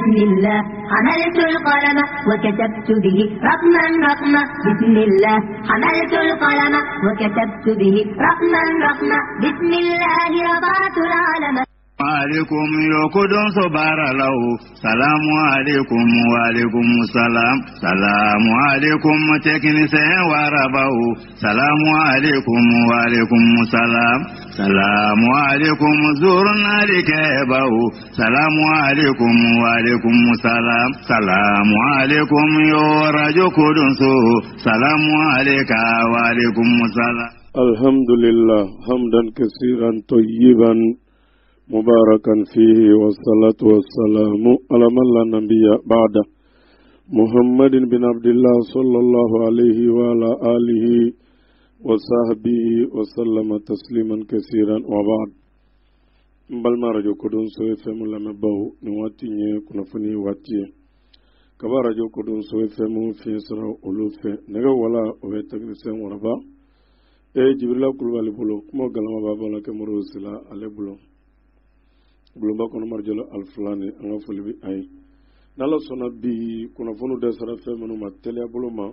بسم الله حملت القلم وكتبت به رقما رقما بسم الله حملت القلم وكتبت به رقما رقما بسم الله رفعت العلم عليكم يوكدون صبار له سلام عليكم وعليكم السلام سلام عليكم تكنسين وربه سلام عليكم وعليكم السلام سلام عليكم زورنا لكيبه سلام عليكم وعليكم السلام سلام عليكم يورجو كدنسو سلام عليك وعليكم السلام. الحمد لله حمدا كثيرا طيبا مباركا فيه والصلاة والسلام على من لا نبي بعد محمد بن عبد الله صلى الله عليه وعلى آله وصحبه وسلم تسليما كثيرا وبعد بل ما رجو كدون سوى فم لما باو نواتي كنا فني واتي كبا رجو كدون سوى فم في سرا أولوفه نجا ولا ويتكلم وربا جبريل كل بالي بلو كم قلما بابا لك مروسلا على بلو bulumba kono marjalo alfulani anga folibi ay nala sona bi kuna fonu desara fe manu matele buluma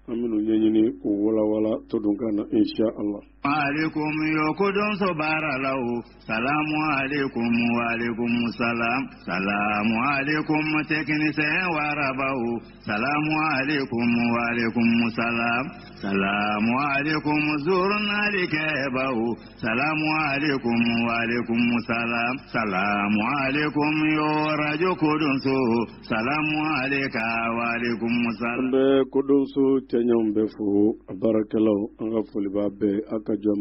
aminu nyenyini ko wala to dunkana insha Allah. Alaikum yokudun sobara lahu salamu alaikum wa alaikum salam salamu alaikum teknise warabahu salamu alaikum wa alaikum salam salamu alaikum zurna likebahu salamu alaikum wa alaikum salam salamu alaikum yorajo kudunsu salamu alayka wa alaikum salam be kudunsu tenyom be fu barakallahu anga foli babbe akajwa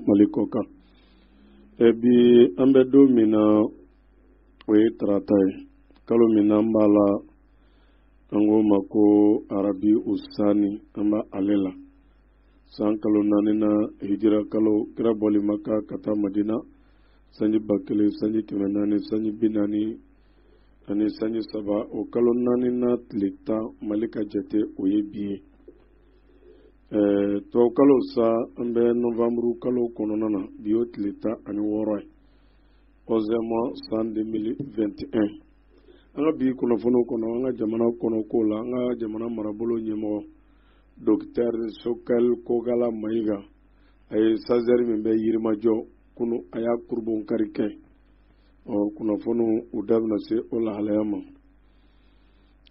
malikoka ebi ambe do mina we tratai kalo mina mbala ango mako arabi usani amba alela san kalo nanina hijira kalo kira boli maka kata madina sanji bakele sanji kimenani sanji binani ani sanji saba o kalo nanina tlita malika jete oyebi to kalo sa ambe novembre kalo kononana biotlita ani woroi ozema san 2021 anga bi kono fono kono anga jamana kono kola anga jamana marabolo nyemo docteur Sokal Kogala Maiga ay sazeri membe yirma jo kunu aya kurbon karike o kono fono udabna se ola halayama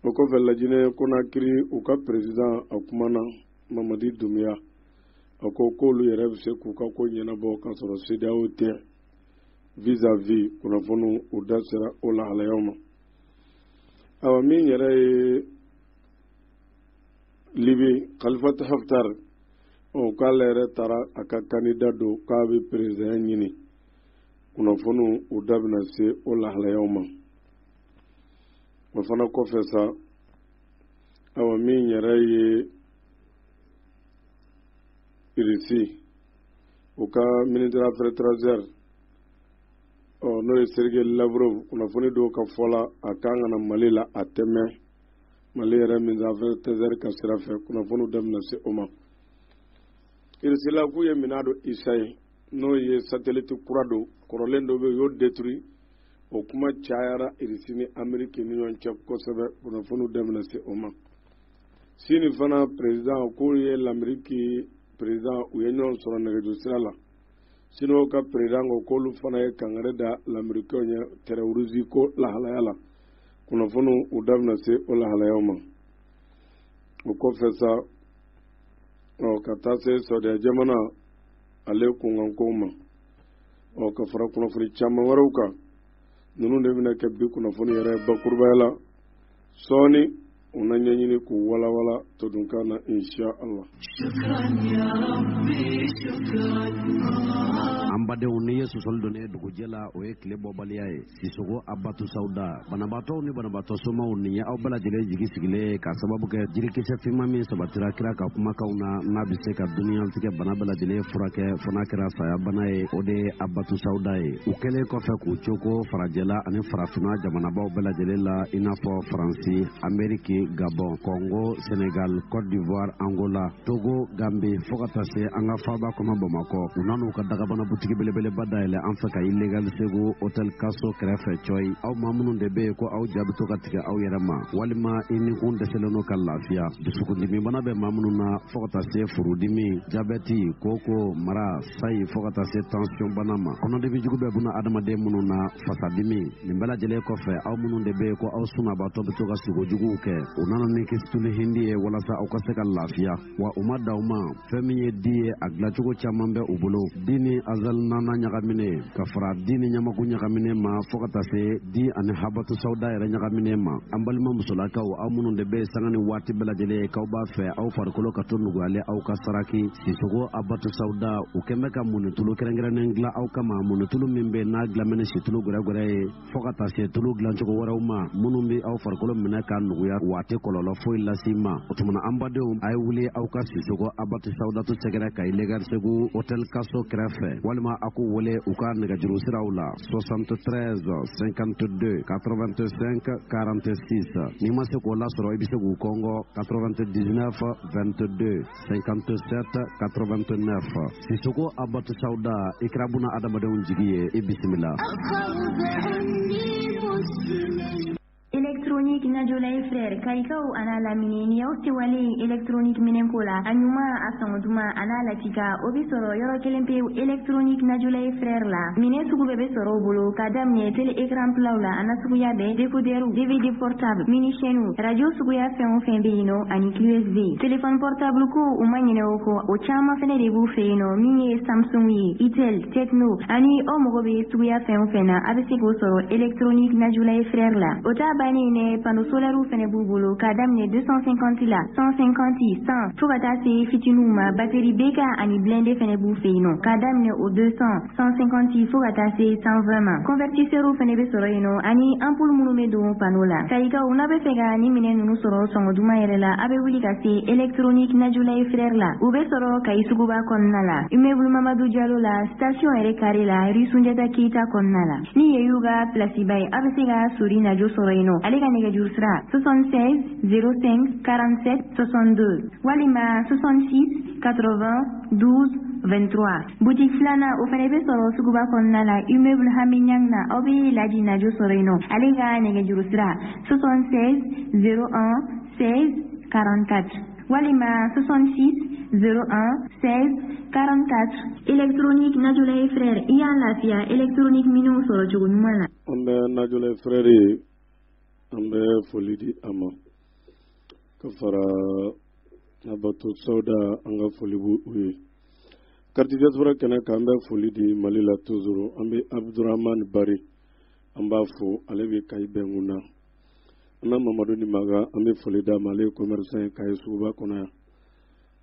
o ko vella jine kona kiri o ka president akumana Mamadi Dumia ako kolu yere se ku ka ko nyena bo ka soro CEDEAO te vis-à-vis kuna fono udasera ola halayama awa min yere Libi Khalifat Haftar o kalere tara aka candidat do ka be president nyini kuna fono udabna se ola halayama mafana ko fesa awa min yere irisi uka ministre affaires étrangères no Sergei Lavrov kuna foni do ka fola akanga na malila ateme malira ministre affaires étrangères ka sirafe kuna fonu damna se oma irisi la ku ye minado isai no ye satellite kurado korolendo be yo détruit o kuma chayara irisi ni Amerique ni yon chep ko sebe kuna fonu damna se oma sini fana président ko ye l'Amérique président uyenyon soro nagajo sirala sino ka président ko kolu fana e kangare da l'américain ya terroriser ko la halayala kuna fono udavna se o la halayoma o ko fesa o kata se so de jamana ale kungan koma o ka fara kuna furi chama waruka nunu de bina ke bi kuna fono yere bakurbayala soni unanyanyini ku wala to dunkana insha Allah. Shukran ya Rabbi shukran. ambade oni yesu soldone dugu jela o e klebo baliaye sisogo abatu sauda banabato ni banabato soma oni ya obala jele jigi sigile ka sababu ke jirike se fima mi sabatira kira ka kuma kauna nabise ka dunia tike banabala jele furake fonakira saya banaye ode abatu sauda e ukele ko fe ku choko farajela ani farafina jamana ba obala jele la inafo France Amerique Gabon Congo Senegal Côte d'Ivoire Angola Togo Gambie Fokatase anga faba koma Bamako unanu ka daga bana butigi belebeleba dayɛlɛ an fɛ ka illegal segu hotel kaso kɛrɛfɛ cɔyi aw maa minnu de be yen ko aw jaabi to ka tigɛ aw yɛrɛ ma walima i ni kun dɛsɛlen no ka lafiya dusukundimi bana bɛ maa minnu na fɔɔ ka taa se furudimi jabɛti koko mara sayi fɔɔ ka taa se tension bana ma kɔnɔdimi jugu bɛ buna adamaden minnu na fasadimi nin bɛɛ lajɛlen kɔfɛ aw minnu de be yen ko aw sunabaatɔ be to ka sogojuguw kɛ u nana ni kisituli hindi ye walasa aw ka se ka lafiya wa u ma da u ma fɛn min ye di ye a dilacogo caman bɛ u bolo di ni azal nana ɲagamine ka fara di ni ɲamaku ɲagamine ma fɔɔ ka taa se di ani habatu sauda yɛrɛ ɲagamine ma an balima musolakaw aw minnu de be sanga ni waati bɛɛ lajɛlen k'aw b'a fɛ aw farikolo ka to nuguyale aw ka saraki sisogo abatu sauda u kɛn bɛ ka munitulu kɛrɛnkɛrɛnnen dilan aw kama munitulu min be n'a dilanmɛ ni situlu gwɛrɛgwɛrɛ ye fɔɔ ka taa se tulu dilancogo wɛrɛw ma minnu be aw farikolo minɛ ka nuguya waati kɔlɔlɔ foyi lasi ma o tumana an badenw a ye wuli aw ka sisogo abatu saudatu sɛgɛrɛ ka illegal segu hotel kaso kɛrɛfɛ walima a k'u wele u ka nɛgɛjuru siraw la 73 52 85 46 n'i ma se k'o lasɔrɔ i be se k'u kɔngɔ 99 22 57 89 sisogo abatu sauda i kɛra buna adamadenw jigi ye i bisimila électronique Najolay frère Karikao ana lamine ni yaw wale électronique minen kola anyuma asanguduma ana latika obisoro yoro kelempe électronique Najolay frère la mine sugu bebe soro bolo kadamne télé écran plawla ana sugu yabe décodeur DVD portable mini chaîne radio sugu ya fen fen beino ani USB téléphone portable ko umanyene ko o chama fene de bu feino mini Samsung yi Itel Tecno ani o mogobe sugu ya fen fena abese ko soro électronique Najolay frère la ota bani ne panneau solaire ou fene bubulu kadam ne 250 la 150 100 fugata se fitinuma batterie beka ani blende fene bu feino kadam ne o 200 150 fugata se 120 ma convertisseur ou fene be soro ino ani ampoule munu me do panneau la kaika una be fega ni mine nunu soro songo duma yere la abe wuli ka se électronique Najolay frère la ube soro kai suguba konna la immeuble Mamadou Diallo la station ere kare la rue Sunjata Keita konna la ni yeyuga place bay abe sega suri najo soro ino alega nega jursra 76 05 47 62 walima 66 80 12 23 boutique flana o fane be soro suguba konna la immeuble haminyang na obi laji najo soro ino alega nega jursra 76 01 16 44 walima 66 01 16 44 électronique Najolay frère iya lafia électronique minu soro jugu nyumala ambe Najolay frère ambe folidi ama kafara abatu sauda anga folibu uye karti jasbara kana kambe folidi malila tuzuru ambe Abdurrahman Bari amba fo alebi kai benguna na Mamadou ni maga ambe folida male commerçant kai suba kona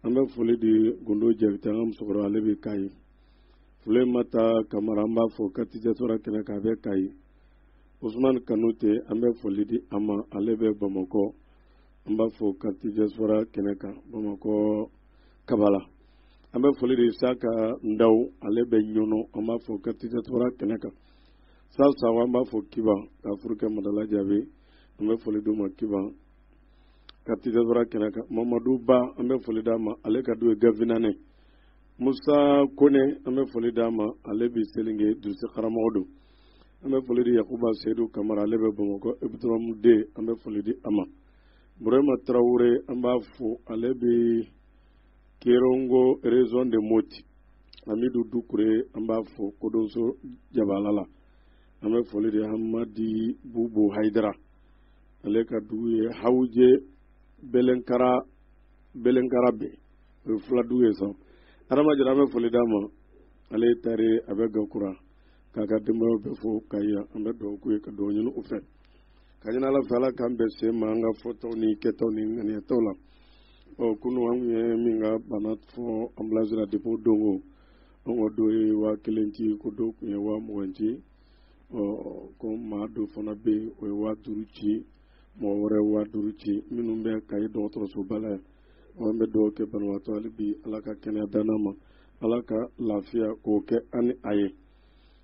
ambe folidi gondo jevita am sokoro alebi kai fule mata kamara amba fo karti jasbara kana kabe kai Ousmane Kanouté ambe folidi ama alebe Bamako amba fo karti jasfara keneka Bamako Kabala ambe folidi Saka Ndaw alebe Nyono amba fo karti jasfara keneka Salsa amba fo Kiba Afrika Madala Jabe ambe folidi ma Kiba karti jasfara keneka Mamadou Ba ambe folida ma aleka duwe gavinane Musa Kone ambe folida ma alebi Selinge Dulce Karamodo ambe folidi Yakuba Seydou Kamara lebe Bamako Ibtram de ambe folidi ama Burema Traoré amba fo alebe Kerongo raison de moti Amidou Doukouré amba fo Kodonso Jabalala ambe folidi Hamadi Boubou Haidara aleka douye Haouje Belenkara be fla douye so arama jara ambe folidi ama ale tare abega kura kaka demba be fo kaya ambe do ku ka do nyunu ufe kanyana la fala kambe se manga foto ni keto ni ngani tola o kunu amye minga banat fo amblazira depo dongo ongo do e wa kelenti ko do ku wa mwanti o ko ma do fona be o wa duruchi mo wore wa duruchi minum be kay do to so bala o be do ke banwa to albi alaka kenya danama alaka lafia ko ke ani aye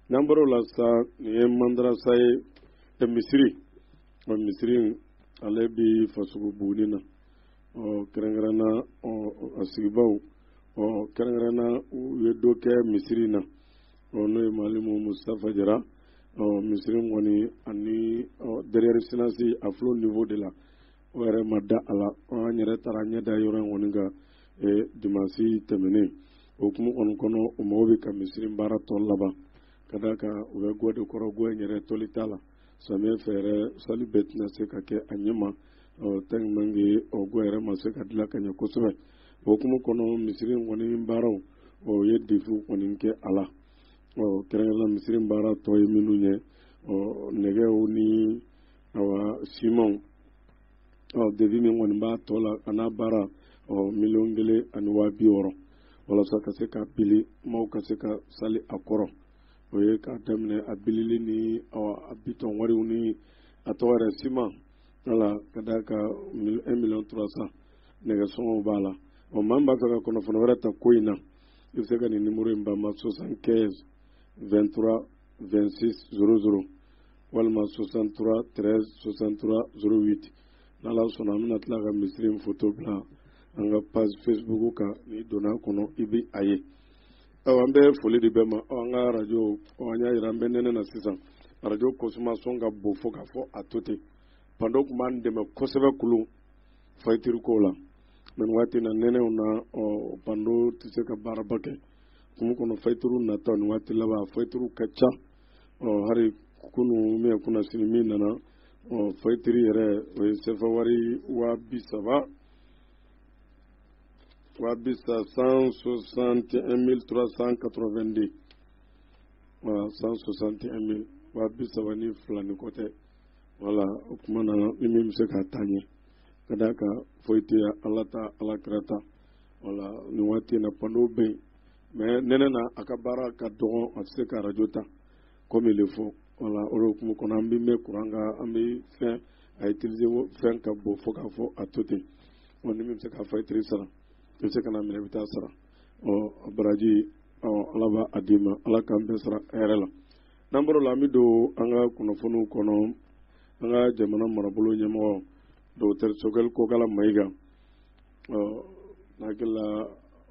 Nambaro la sa ni mandrasa e Misiri alebi fasugu bunina o kerengrana o asigibau o kerengrana yedoke Misiri na n'o ye Malimu Mustafa Jara misiri kɔni ani derrière sinasi a filɛ niveau de la o yɛrɛ ma da a la an yɛrɛ taara ɲɛ da yɔrɔ in kɔni kan dimanche tɛmɛnen o hukumu kɔni kɔnɔ o mɔgɔw bɛ ka misiri baara tɔ laban ka d'a kan u bɛ gɔ de kɔrɔ gɔ in yɛrɛ tɔli t'a la samiyɛ fɛ yɛrɛ sali bɛɛ tɛna se ka kɛ a ɲɛ ma tellement que o gɔ yɛrɛ ma se ka dilan ka ɲɛ kosɛbɛ o hukumu kɔnɔ misiri kɔni baaraw o ye defu kɔni kɛ a la kɛrɛnkɛrɛnna misiri baara tɔ ye minnu ye nɛgɛw ni simanw defi min kɔni b'a tɔ la a n'a baara 1,600,000 walasa ka se ka bili maaw ka se ka sali a kɔrɔ o ye k'a daminɛ a bilili ni a bitɔn wariw ni a tɔgɔ yɛrɛ siman wala ka d'a kan 1,300,000 nɛgɛsɔngɔw b'a la maa min b'a fɛ ka kunnafoni wɛrɛ ta ko in na i bɛ se ka nin numéro in ba ma 75 23 26 00 walima 63 13 63 08 n'ala sɔnna an bɛna tila ka misiri in photo bila an ka page Facebook kan n'i donna kɔnɔ i bɛ a ye an bɛ foli di bɛɛ ma an ka radio an y'a jira an bɛ nɛnɛ na sisan radio consommation ka bon fo k'a fɔ a to ten pando tun b'an dɛmɛ kosɛbɛ kulu fayitiri kow la mɛ waati na nɛnɛw na pando tɛ se ka baaraba kɛ kuma kɔnɔ fayitiriw nataw ni waati laban fayitiriw ka ca hari kunu min kuna sini min nana fayitiri yɛrɛ o ye sefa wari 161,382 voilà 161,000 132 ni kɔtɛ voilà o kuma na ni min bɛ se k'a taa ɲɛ ka d'a kan foyi tɛ ala ta ala kira ta voilà ni waati na pandow bɛ yen mais nɛnɛ na a ka baara ka dɔgɔ a tɛ se ka radio ta comme il le faut voilà o de hukumu kɔnɔ an bɛ mɛn kuran kan an bɛ fɛn a utiliser fɛn ka bon fo k'a fɔ a to ten ni min bɛ se k'a fayitiri sara i bɛ se ka na minɛ i bɛ taa sara baraji ala b'a a d'i ma ala k'an bɛɛ sara a yɛrɛ la n'an bɔra la an bɛ don an ka kunnafoniw kɔnɔ an ka jamana marabolo ɲɛmɔgɔ Dr. Sogɛl Kokala Mayiga n'akili la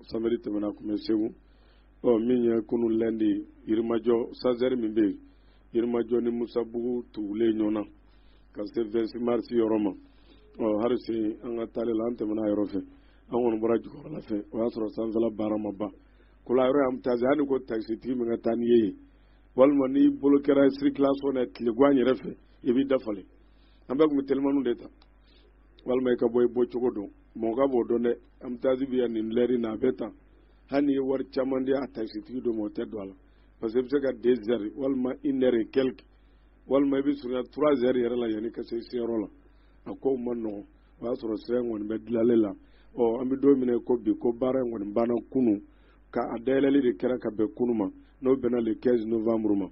samedi tɛmɛna kun bɛ Segu min ye kunu lundi Yirimajɔ Sazɛri min bɛ yen Yirimajɔ ni Musabugu tugulen ɲɔgɔn na ka se 26 mars yɔrɔ ma hali sini an ka taali la an tɛmɛna a yɔrɔ fɛ an kɔni bɔra Jukɔrɔla fɛ o y'a sɔrɔ sanfɛla baara ma ban ko la yɔrɔ y'an taasi hali ko taxitigi min ka taa n'i ye yen walima n'i bolo kɛra circulation na tile gan yɛrɛ fɛ i b'i dafalen an bɛɛ tun bɛ telimaniw de ta walima i ka bɔ i bɔ cogo dɔn mɔgɔ ka b'o dɔn dɛ an bɛ taasi bi yan nin lɛri na a bɛ tan hali n'i ye wari caman di a taxitigi dɔ ma o tɛ don a la parce que i bɛ se ka 2 heures walima 1 heure et quelque walima i bɛ surunya 3 heures yɛrɛ la yanni ka se seyɔrɔ la a kow ma nɔgɔn o y'a sɔrɔ sira in kɔni bɛ dilanlen la an bɛ don min ko bi ko baara in kɔni banna kunu ka a dayɛlɛli de kɛra ka bɛn kunu ma n'o bɛnna le 15 novembre ma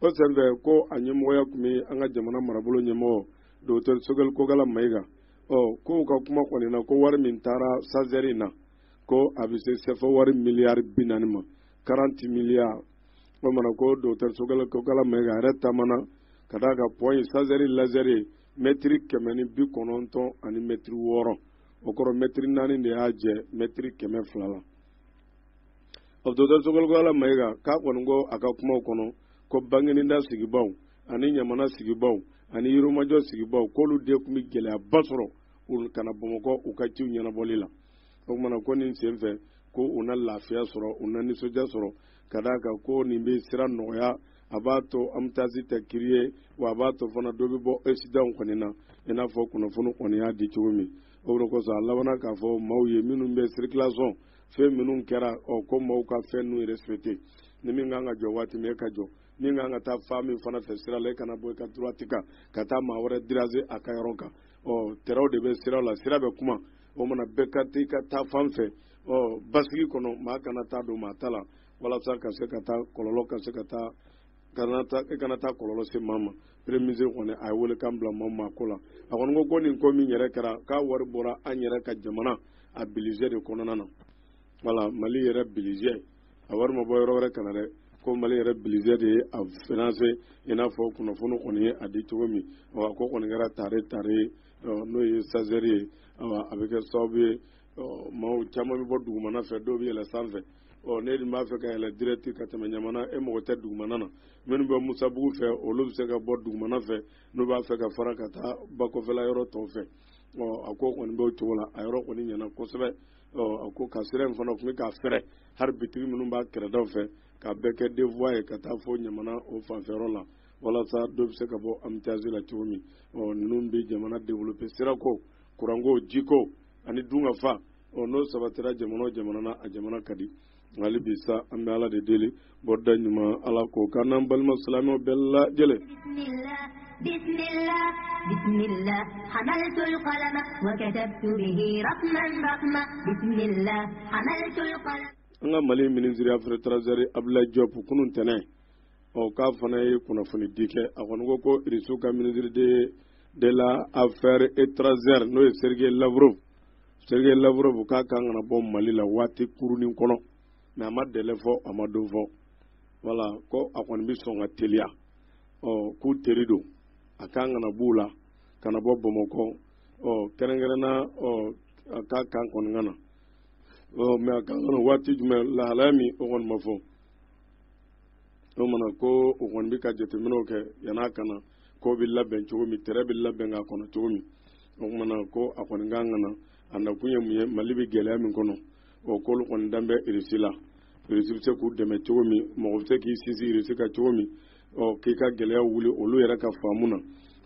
o senfɛ ko a ɲɛmɔgɔya tun bɛ an ka jamana marabolo ɲɛmɔgɔ Dr. Sogɛl Kokala Mayiga ko ka kuma kɔni na ko wari min taara Sazɛri na ko a bɛ se sefa wari miliyari 40 ma 40 miliyari o mana ko Dr. Sogɛl Kokala Mayiga yɛrɛ taamana ka d'a kan point Sazɛri Lazɛri mètre 190 ani mètre 6 o kɔrɔ mètre 4 de y'a jɛ mètre 200 la Dr. Sogɛl Kokala Mayiga k'a kɔni ko a ka kumaw kɔnɔ ko Bangininda sigibaw ani Ɲamana sigibaw ani Yirimajɔ sigibaw k'olu de tun bɛ gɛlɛyaba sɔrɔ u kana Bamakɔ u ka ciw ɲɛnabɔli la o kumana ko nin senfɛ ko u na lafiya sɔrɔ u na nisɔndiya sɔrɔ ka d'a kan ko nin bɛ sira nɔgɔya a b'a to an bɛ taasi tɛ kiri wa a b'a to fana dɔ bɛ bɔ accident kɔni na i n'a fɔ kunnafoni kɔni y'a di cogo min o de kosɔn a labanna k'a fɔ maaw ye minnu bɛ circulation fɛn minnu kɛra ko maaw ka fɛn n'u respecté ni min kan ka jɔ waati min e ka jɔ min kan ka taa fa min fana fɛ sira la e kana bɔ i ka droite kan ka taa maa wɛrɛ diraser a ka yɔrɔ kan tɛrɛw de bɛ sira la sira bɛ kuma o mana bɛɛ ka taa fan fɛ basigi kɔnɔ maa kana taa don maa ta la walasa ka se ka taa kɔlɔlɔ ka se ka taa e kana taa kɔlɔlɔ se maa ma prémise kɔni a ye wele kan bila maa ma ko la a kɔni ko nin ko min yɛrɛ kɛra k'a wari bɔra an yɛrɛ ka jamana a budget de kɔnɔna na voilà Mali yɛrɛ budget a wari ma bɔ yɔrɔ wɛrɛ kana dɛ ko Mali yɛrɛ budget de ye a financer i n'a fɔ kunnafoni kɔni ye a di cogo min ko kɔni kɛra tare n'o ye Sazɛri ye a bɛ kɛ sababu ye maaw caman bɛ bɔ dugumana fɛ dɔw bɛ yɛlɛn sanfɛ ne dun b'a fɛ ka yɛlɛ direct ka tɛmɛ ɲamana e mɔgɔ tɛ dugumana na minnu bɛ musabugu fɛ olu bɛ se ka bɔ dugumana fɛ n'u b'a fɛ ka fara ka taa bakɔfɛla yɔrɔ tɔw fɛ a ko kɔni b'o cogo la a yɔrɔ kɔni ɲɛna kosɛbɛ a ko ka sira in fana tun bɛ k'a fɛrɛ hali bitigi minnu b'a kɛrɛdaw fɛ ka bɛɛ kɛ devoir ye ka taa fo ɲamana o fanfɛyɔrɔ la walasa dɔ bɛ se ka bɔ embouteillage la cogo min ninnu bɛ jamana développer sirako kuranko jiko ani dunkafa n'o sabatira jamana o jamana na a jamana ka di hali bi sa an bɛ ala de deli bɔda ɲuman ala ko k'an n'an balima silamɛw bɛɛ lajɛlen بسم الله بسم الله حملت القلم وكتبت به رقما رقما بسم الله حملت القلم an ka Mali ministre affaires étrangères Abdoulaye Diop kunun tɛnɛ k'a fana ye kunnafoni di kɛ a kɔni ko Irisu ka ministre de la affaires étrangères n'o ye Sergei Lavrov k'a kan kana bɔ Mali la waati kurunin kɔnɔ mais a ma délai fɔ a ma don fɔ voilà ko a kɔni bɛ sɔn ka teliya k'u teri don a kan kana b'u la kana bɔ Bamakɔ kɛrɛnkɛrɛnna a k'a kan kɔni kana mais a kan kana waati jumɛn lahalaya min o kɔni ma fɔ o mana ko o kɔni bɛ ka jateminɛw kɛ yan'a kana ko bɛ labɛn cogo min terrain bɛ labɛn k'a kɔnɔ cogo min o mana ko a kɔni kan kana a nakun ye mun ye Mali bɛ gɛlɛya min kɔnɔ k'olu kɔni dan bɛ Irisi la Irisi bɛ se k'u dɛmɛ cogo min mɔgɔ bɛ se k'i sinsin Irisi ka cogo min k'i ka gɛlɛya wuli olu yɛrɛ ka faamu na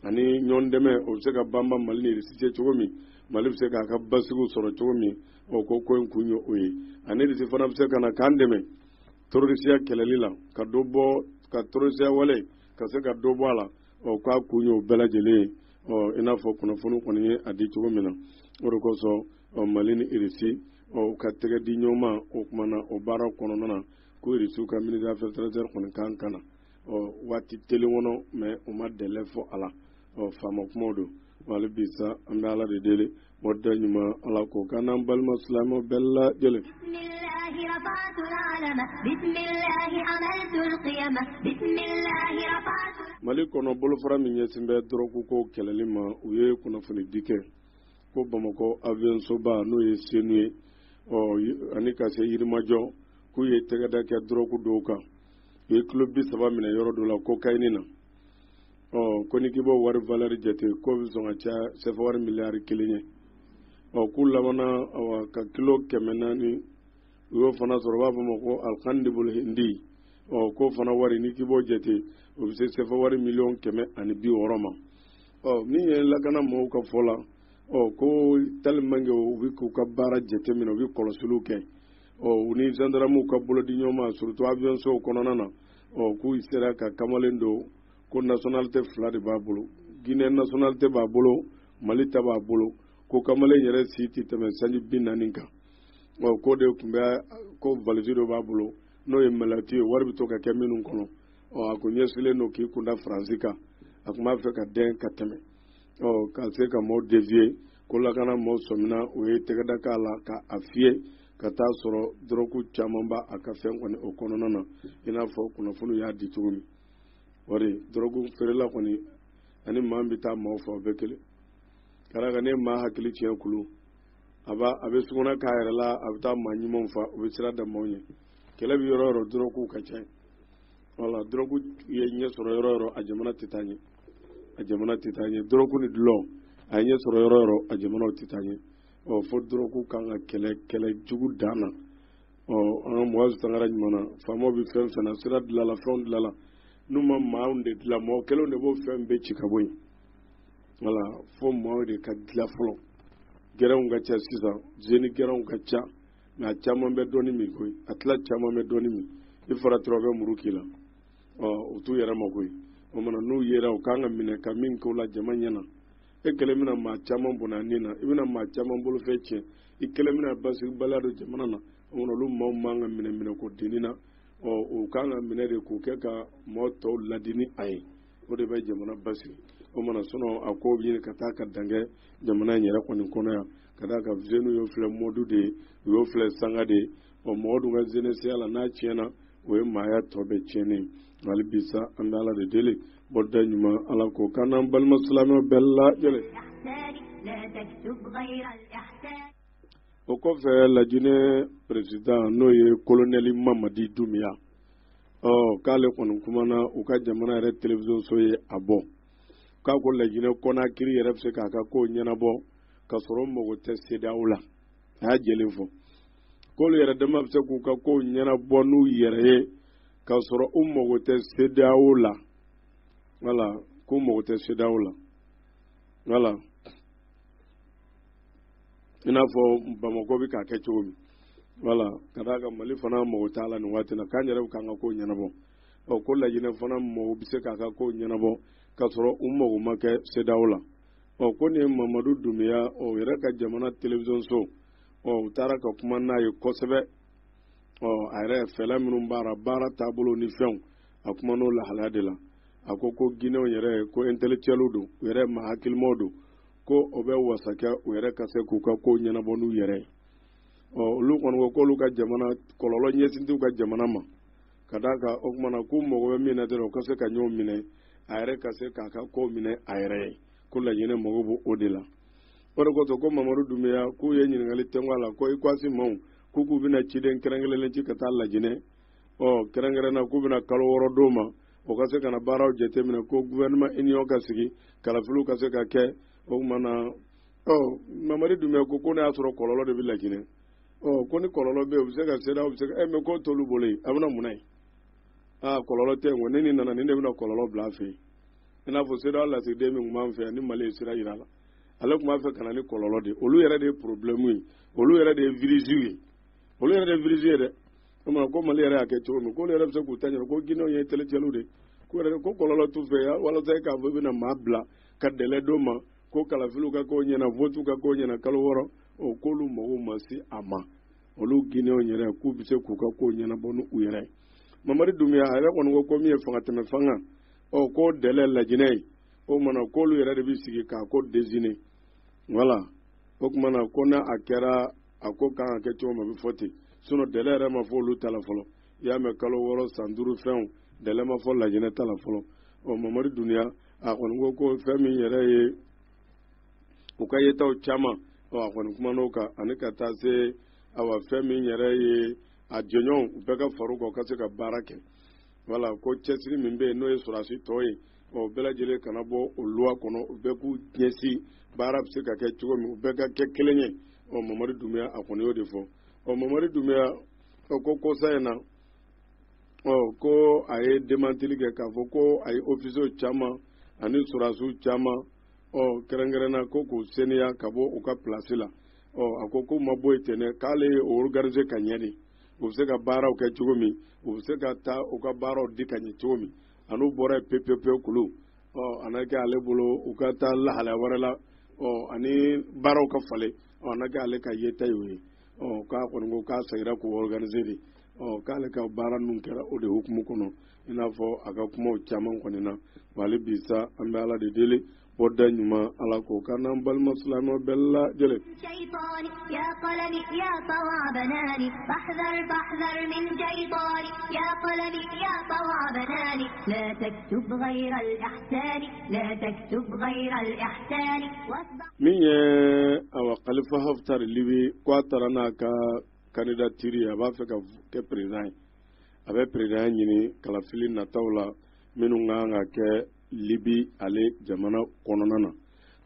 ani ɲɔgɔn dɛmɛ o bɛ se ka banba Mali ni Irisi cɛ cogo min Mali bɛ se k'a ka basigiw sɔrɔ cogo min ko in kun ye o ye ani Irisi fana bɛ se ka na k'an dɛmɛ terrorisiya kɛlɛli la ka dɔ bɔ ka terrorisiya wale ka se ka dɔ bɔ a la k'a kun ye o bɛɛ lajɛlen ye i n'a fɔ kunnafoni kɔni ye a di cogo min na o de kosɔn Mali ni Irisi ka tɛgɛ di ɲɔgɔn ma o tuma na o baara kɔnɔna na ko Irisi ka ministre des affaires étrangères kɔni kan kana waati telen kɔnɔ mais o ma délai fɔ a la faama kumaw don wali bi sa an bɛ ala de deli mɔda ɲuman ala ko k'an n'an balima silamɛw bɛɛ lajɛlen Mali kɔnɔ bolofara min ɲɛsin bɛ dɔrɔgu ko kɛlɛli ma u ye kunnafoni di kɛ ko Bamakɔ avion soba n'o ye senu ye ani ka se Yirimajɔ k'u ye tɛgɛda kɛ dɔrɔgu dɔw kan u ye kilo 30 minɛ yɔrɔ dɔ la cocaïne na ko ni k'i bɔ wari valeur jate ko bɛ sɔn ka caya CFA wari miliyari 1 ye k'u labanna ka kilo 400 u y'o fana sɔrɔ u b'a fɔ ma ko alkandibul hindi k'o fana wari ni k'i bɔ jate o bɛ se CFA wari miliyɔn 160 ma min ye lakana mɔgɔw ka fɔ la ko tellement que u bɛ k'u ka baara jateminɛ u bɛ kɔlɔsiliw kɛ u ni gendarmew ka bolo di ɲɔgɔn ma surtout avion sow kɔnɔna na k'u sera ka kamalen don ko nationalité 2 de b'a bolo Guinée nationalité b'a bolo Mali ta b'a bolo ko kamalen yɛrɛ si tɛ tɛmɛ sanji 40 kan ko de tun bɛ ko valise dɔ b'a bolo n'o ye mɛlɛti ye wari bɛ to ka kɛ minnu kɔnɔ a ko ɲɛsilen don k'i kunda Faransi kan a tun b'a fɛ ka dɛn ka tɛmɛ ka se ka mɔgɔw dévier ko lakana mɔgɔw sɔmina o ye tɛgɛda k'a la k'a fiyɛ ka taa sɔrɔ dɔrɔgu caman b'a a ka fɛn kɔni o kɔnɔna na i n'a fɔ kunnafoni y'a di cogo min wari dɔrɔgu feerela kɔni ani maa bɛ taa maaw fɛ o bɛɛ kelen kɛra ka ne maa hakili tiɲɛ kulu a bɛ sugana k'a yɛrɛ la a bɛ taa maa ɲumanw fa o bɛ sira da maaw ɲɛ kɛlɛ bɛ yɔrɔ yɔrɔ dɔrɔgu ka ca wala dɔrɔgu ye ɲɛ sɔrɔ yɔrɔ yɔrɔ a jamana tɛ taa ɲɛ dɔrɔgu ni dulɔ a ye ɲɛ sɔrɔ yɔrɔ yɔrɔ a jamanaw tɛ taa ɲɛ fo dɔrɔgu kan ka kɛlɛ jugu dan na an ka mɔgɔ sangara ɲuman na faamaw bɛ fɛn fɛn na sira dilala fɛnw dilala n'u ma maaw de dilan mɔgɔ kelenw de b'o fɛn bɛɛ ci ka bɔ yen wala fo maaw de ka dilan fɔlɔ gɛrɛnw ka ca sisan zeni gɛrɛnw ka ca mais a caman bɛ dɔɔni min koyi a tila caman bɛ dɔɔni min i fara tura bɛ muru k'i la u t'u yɛrɛ ma koyi o mana n'u yera u kan ka minɛ ka min k'o la jama ɲɛna e kɛlen bɛna maa caman bɔnna a nin na i bɛna maa caman bolofɛn tiɲɛ i kɛlen bɛna basigibaliya don jamana na o mana olu maaw man ka minɛ ko denni na u kan ka minɛ de k'u kɛ ka mɔgɔ tɔw ladini a ye o de bɛ jamana basigi o mana a ko ɲini ka taa ka dankɛ jamana in yɛrɛ kɔni kɔnɔ yan ka taa ka zenu y'o filɛ mɔdu de ye u y'o filɛ sanga de ye mɔgɔ dun ka zenesiya la n'a tiɲɛna o ye maaya tɔ bɛɛ tiɲɛnen hali bi sa an bɛ ala de deli bɔda ɲuman ala ko k'an n'an balima silamɛw bɛɛ lajɛlen o kɔfɛ Lajinɛ président n'o ye colonel Mamadi Doumbouya k'ale kɔni kumana u ka jamana yɛrɛ télévision so ye a bɔ k'a ko Lajinɛ Conakry yɛrɛ bɛ se k'a ka kow ɲɛnabɔ ka sɔrɔ mago tɛ CEDEAO la a y'a jɛlen fɔ k'olu yɛrɛ dama bɛ se k'u ka kow ɲɛnabɔ n'u yɛrɛ ye ka sɔrɔ u mago tɛ CEDEAO la voilà k'u mago tɛ CEDEAO la voilà i n'a fɔ Bamako bɛ k'a kɛ cogo min voilà ka d'a kan Mali fana mago t'a la nin waati la k'an yɛrɛ bɛ k'an ka kow ɲɛnabɔ ko Lajinɛ fana mago bɛ se k'a ka kow ɲɛnabɔ ka sɔrɔ u mago ma kɛ CEDEAO la ko nin ye Mamadu Doumbouya o yɛrɛ ka jamana télévision so u taara ka kuma n'a ye kosɛbɛ a yɛrɛ fɛlɛ minnu baara taabolo ni fɛnw a kuma n'o lahalaya de la a ko Guinéenw yɛrɛ ko intellectuels don u yɛrɛ maa hakilimaw don ko o bɛ wasa kɛ u yɛrɛ ka se k'u ka kow ɲɛnabɔ n'u yɛrɛ ye olu kɔni ko k'olu ka jamana kɔlɔlɔ ɲɛsin t'u ka jamana ma ka d'a kan o kumana k'u mago bɛ min na dɔrɔn u ka se ka ɲɔgɔn minɛ a yɛrɛ ka se k'a ka kow minɛ a yɛrɛ ye ko Lajinɛ mago b'o o de la o de kosɔn ko Mamadu Doumbouya k'u ye ɲininkali tɛngɔ a la ko ECOWAS maaw k'u bɛna ciden kɛrɛnkɛrɛnlen ci ka taa Lajinɛ kɛrɛnkɛrɛnna k'u bɛna kalo 6 d'o ma o ka se ka na baaraw jateminɛ ko gouvernement union ka sigi kalafiliw ka se ka kɛ o kumana Mamadu Doumbouya ko ne y'a sɔrɔ kɔlɔlɔ de bɛ Lajinɛ ko ni kɔlɔlɔ bɛ yen u bɛ se ka CEDEAO bɛ se ka mais k'o t'olu bolo yen a bɛna mun na yen kɔlɔlɔ tɛ yen ko ni nin nana nin de bɛna kɔlɔlɔ bila a fɛ yen i n'a fɔ CEDEAO lasigiden min tun b'an fɛ yan ni Mali ye sira yira a la ale tun b'a fɛ ka na ni kɔlɔlɔ de ye olu yɛrɛ de ye problème ye olu yɛrɛ de ye virus ye olu yɛrɛ de ye virus ye dɛ ko Mali yɛrɛ y'a kɛ cogo min k'olu yɛrɛ bɛ se k'u ta ɲɛna ko Guinéenw ye intellectuels de ko yɛrɛ ko kɔlɔlɔ t'u fɛ yan walasa k'a fɔ i bɛna maa bila ka délai d'o ma ko kalafiliw ka kow ɲɛna vote ka kow ɲɛna kalo 6 k'olu mago ma se a ma olu Guinéenw yɛrɛ k'u bɛ se k'u ka kow ɲɛnabɔ n'u yɛrɛ ye Mamadu Doumbouya a yɛrɛ kɔni ko min ye fanga tɛmɛ fanga ko délai Lajinɛ ye o kumana k'olu yɛrɛ de bɛ sigi k'a ko désigner voilà o kumana ko n'a a kɛra a ko kan ka kɛ cogo min a bɛ fɔ ten sinon délai yɛrɛ ma fɔ olu ta la fɔlɔ i y'a mɛn kalo 6 san 5 fɛnw délai ma fɔ Lajinɛ ta la fɔlɔ Mamadu Doumbouya a kɔni ko fɛn min yɛrɛ ye u ka yetaw caman a kɔni kuman'o kan ani ka taa se fɛn min yɛrɛ ye a jɛɲɔgɔnw u bɛɛ ka far'u kan u ka se ka baara kɛ voilà ko cɛsiri min bɛ yen n'o ye sɔrɔdasi tɔ ye bɛɛ lajɛlen kana bɔ o loi kɔnɔ u bɛɛ k'u ɲɛsin baara bɛ se ka kɛ cogo min u bɛɛ ka kɛ kelen ye Mamadu Doumbouya a kɔni y'o de fɔ Mamadu Doumbouya ko kosa in na ko a ye démentili kɛ k'a fɔ ko a ye officiers caman ani sɔrɔdasiw caman kɛrɛnkɛrɛnna ko k'u seniya ka bɔ u ka place la a ko k'u ma bɔ yen ten dɛ k'ale ye o organiser ka ɲɛ de u bɛ se ka baaraw kɛ cogo min u bɛ se ka taa u ka baaraw di ka ɲɛ cogo min an'u bɔra yen pewu kulu a na kɛ ale bolo u ka taa lahalaya wɛrɛ la ani baaraw ka falen a na kɛ ale ka yeta y'o ye k'a kɔni ko k'a segira k'u organiser de k'ale ka baara ninnu kɛra o de hukumu kɔnɔ i n'a fɔ a ka kumaw caman kɔni na hali bi sa an bɛ Ala de deli o da ɲuman Ala k'o k'an n'an balima silamɛw bɛɛ lajɛlen شيطاني يا قلمي يا طوع بناني فاحذر من شيطاني يا قلمي يا طوع بناني لا تكتب غير الإحسان min ye Khalifa Haftar Libi ko a taara n'a ka candidature a b'a fɛ ka kɛ président ye a bɛ président ɲini kalafili nataw la minnu kan ka kɛ Libi ale jamana kɔnɔna na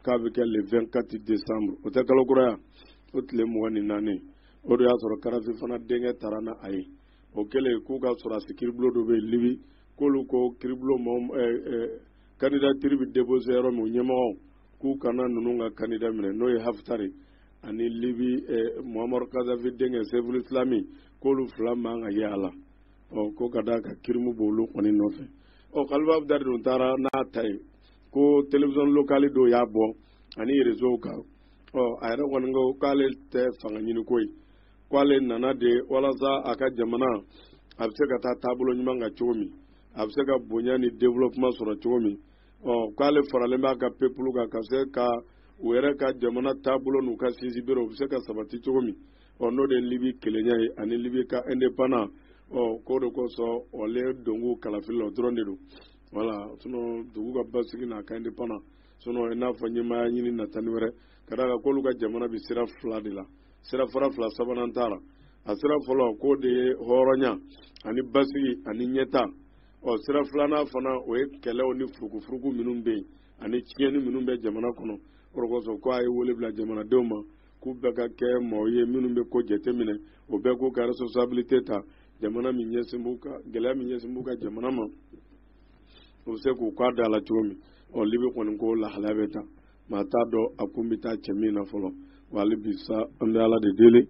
k'a bɛ kɛ le 24 décembre o tɛ kalo kura ya o tile 24 o de y'a sɔrɔ Karafi fana denkɛ taara na a ye o kɛlen k'u ka sɔrɔdasi kiiribulon dɔ bɛ yen Libi k'olu ko kiiribulon candidature bɛ déposer yɔrɔ min o ɲɛmɔgɔw k'u kana ninnu ka candidat minɛ n'o ye Haftari ani Libi Muammar Kadhafi denkɛ Saiful Islami k'olu fila man ka ye a la ko ka d'a kan kirimu b'olu kɔni nɔfɛ Khalifa Haftar dun taara n'a ta ye ko télévision locale dɔw y'a bɔ ani réseau kan a yɛrɛ kɔni ko k'ale tɛ fanga ɲini ko ye k'ale nana de walasa a ka jamana a bɛ se ka taa taabolo ɲuman kan cogo min a bɛ se ka bonya ni développement sɔrɔ cogo min k'ale faralen b'a ka peuple kan ka se ka u yɛrɛ ka jamana taabolo n'u ka sinsinbere u bɛ se ka sabati cogo min n'o de ye Libi kelenya ye ani Libi ka indépendant k'o de kosɔn ale donko kalafili la o dɔrɔn de don voilà sinon dugu ka basigi n'a ka indépendant sinon i n'a fɔ ɲɛmaaya ɲini natani wɛrɛ ka d'a kan k'olu ka jamana bɛ sira fila de la sira fara fila sabanan tara a sira fɔlɔ ko de ye hɔrɔnya ani basigi ani ɲɛta sira filanan fana o ye kɛlɛw ni furukufuruku minnu bɛ yen ani tiɲɛni minnu bɛ jamana kɔnɔ o de kosɔn ko a ye wele bila jamanadenw ma k'u bɛɛ ka kɛ mɔgɔ ye minnu bɛ ko jateminɛ o bɛɛ k'u ka responsabilité ta jamana min ɲɛsin b'u ka gɛlɛya min ɲɛsin b'u ka jamana ma u bɛ se k'u k'a da la cogo min libi kɔni ko lahalaya bɛ ta maa t'a dɔn a kun bɛ taa cɛ min na fɔlɔ wa hali bi sa an bɛ ala de deli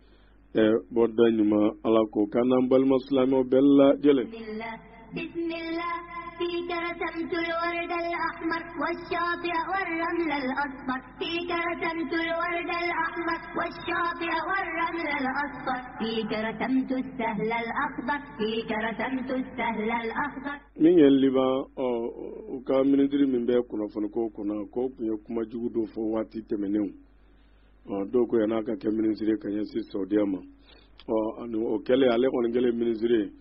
bɔda ɲuman ala ko k'an n'an balima silamɛw bɛɛ lajɛlen. بسم الله فيك رسمت الورد الأحمر والشاطئ والرمل الأصفر فيك رسمت الورد الأحمر والشاطئ والرمل الأصفر فيك رسمت السهل الأخضر فيك رسمت السهل الأخضر من يلبا وكامندري من بيا كنا فنكو كنا كو كما جودو فواتي تمنيو دوكو يناكا كمنزري كنيسي سودياما o kɛlen ale kɔni kɛlen ministre ye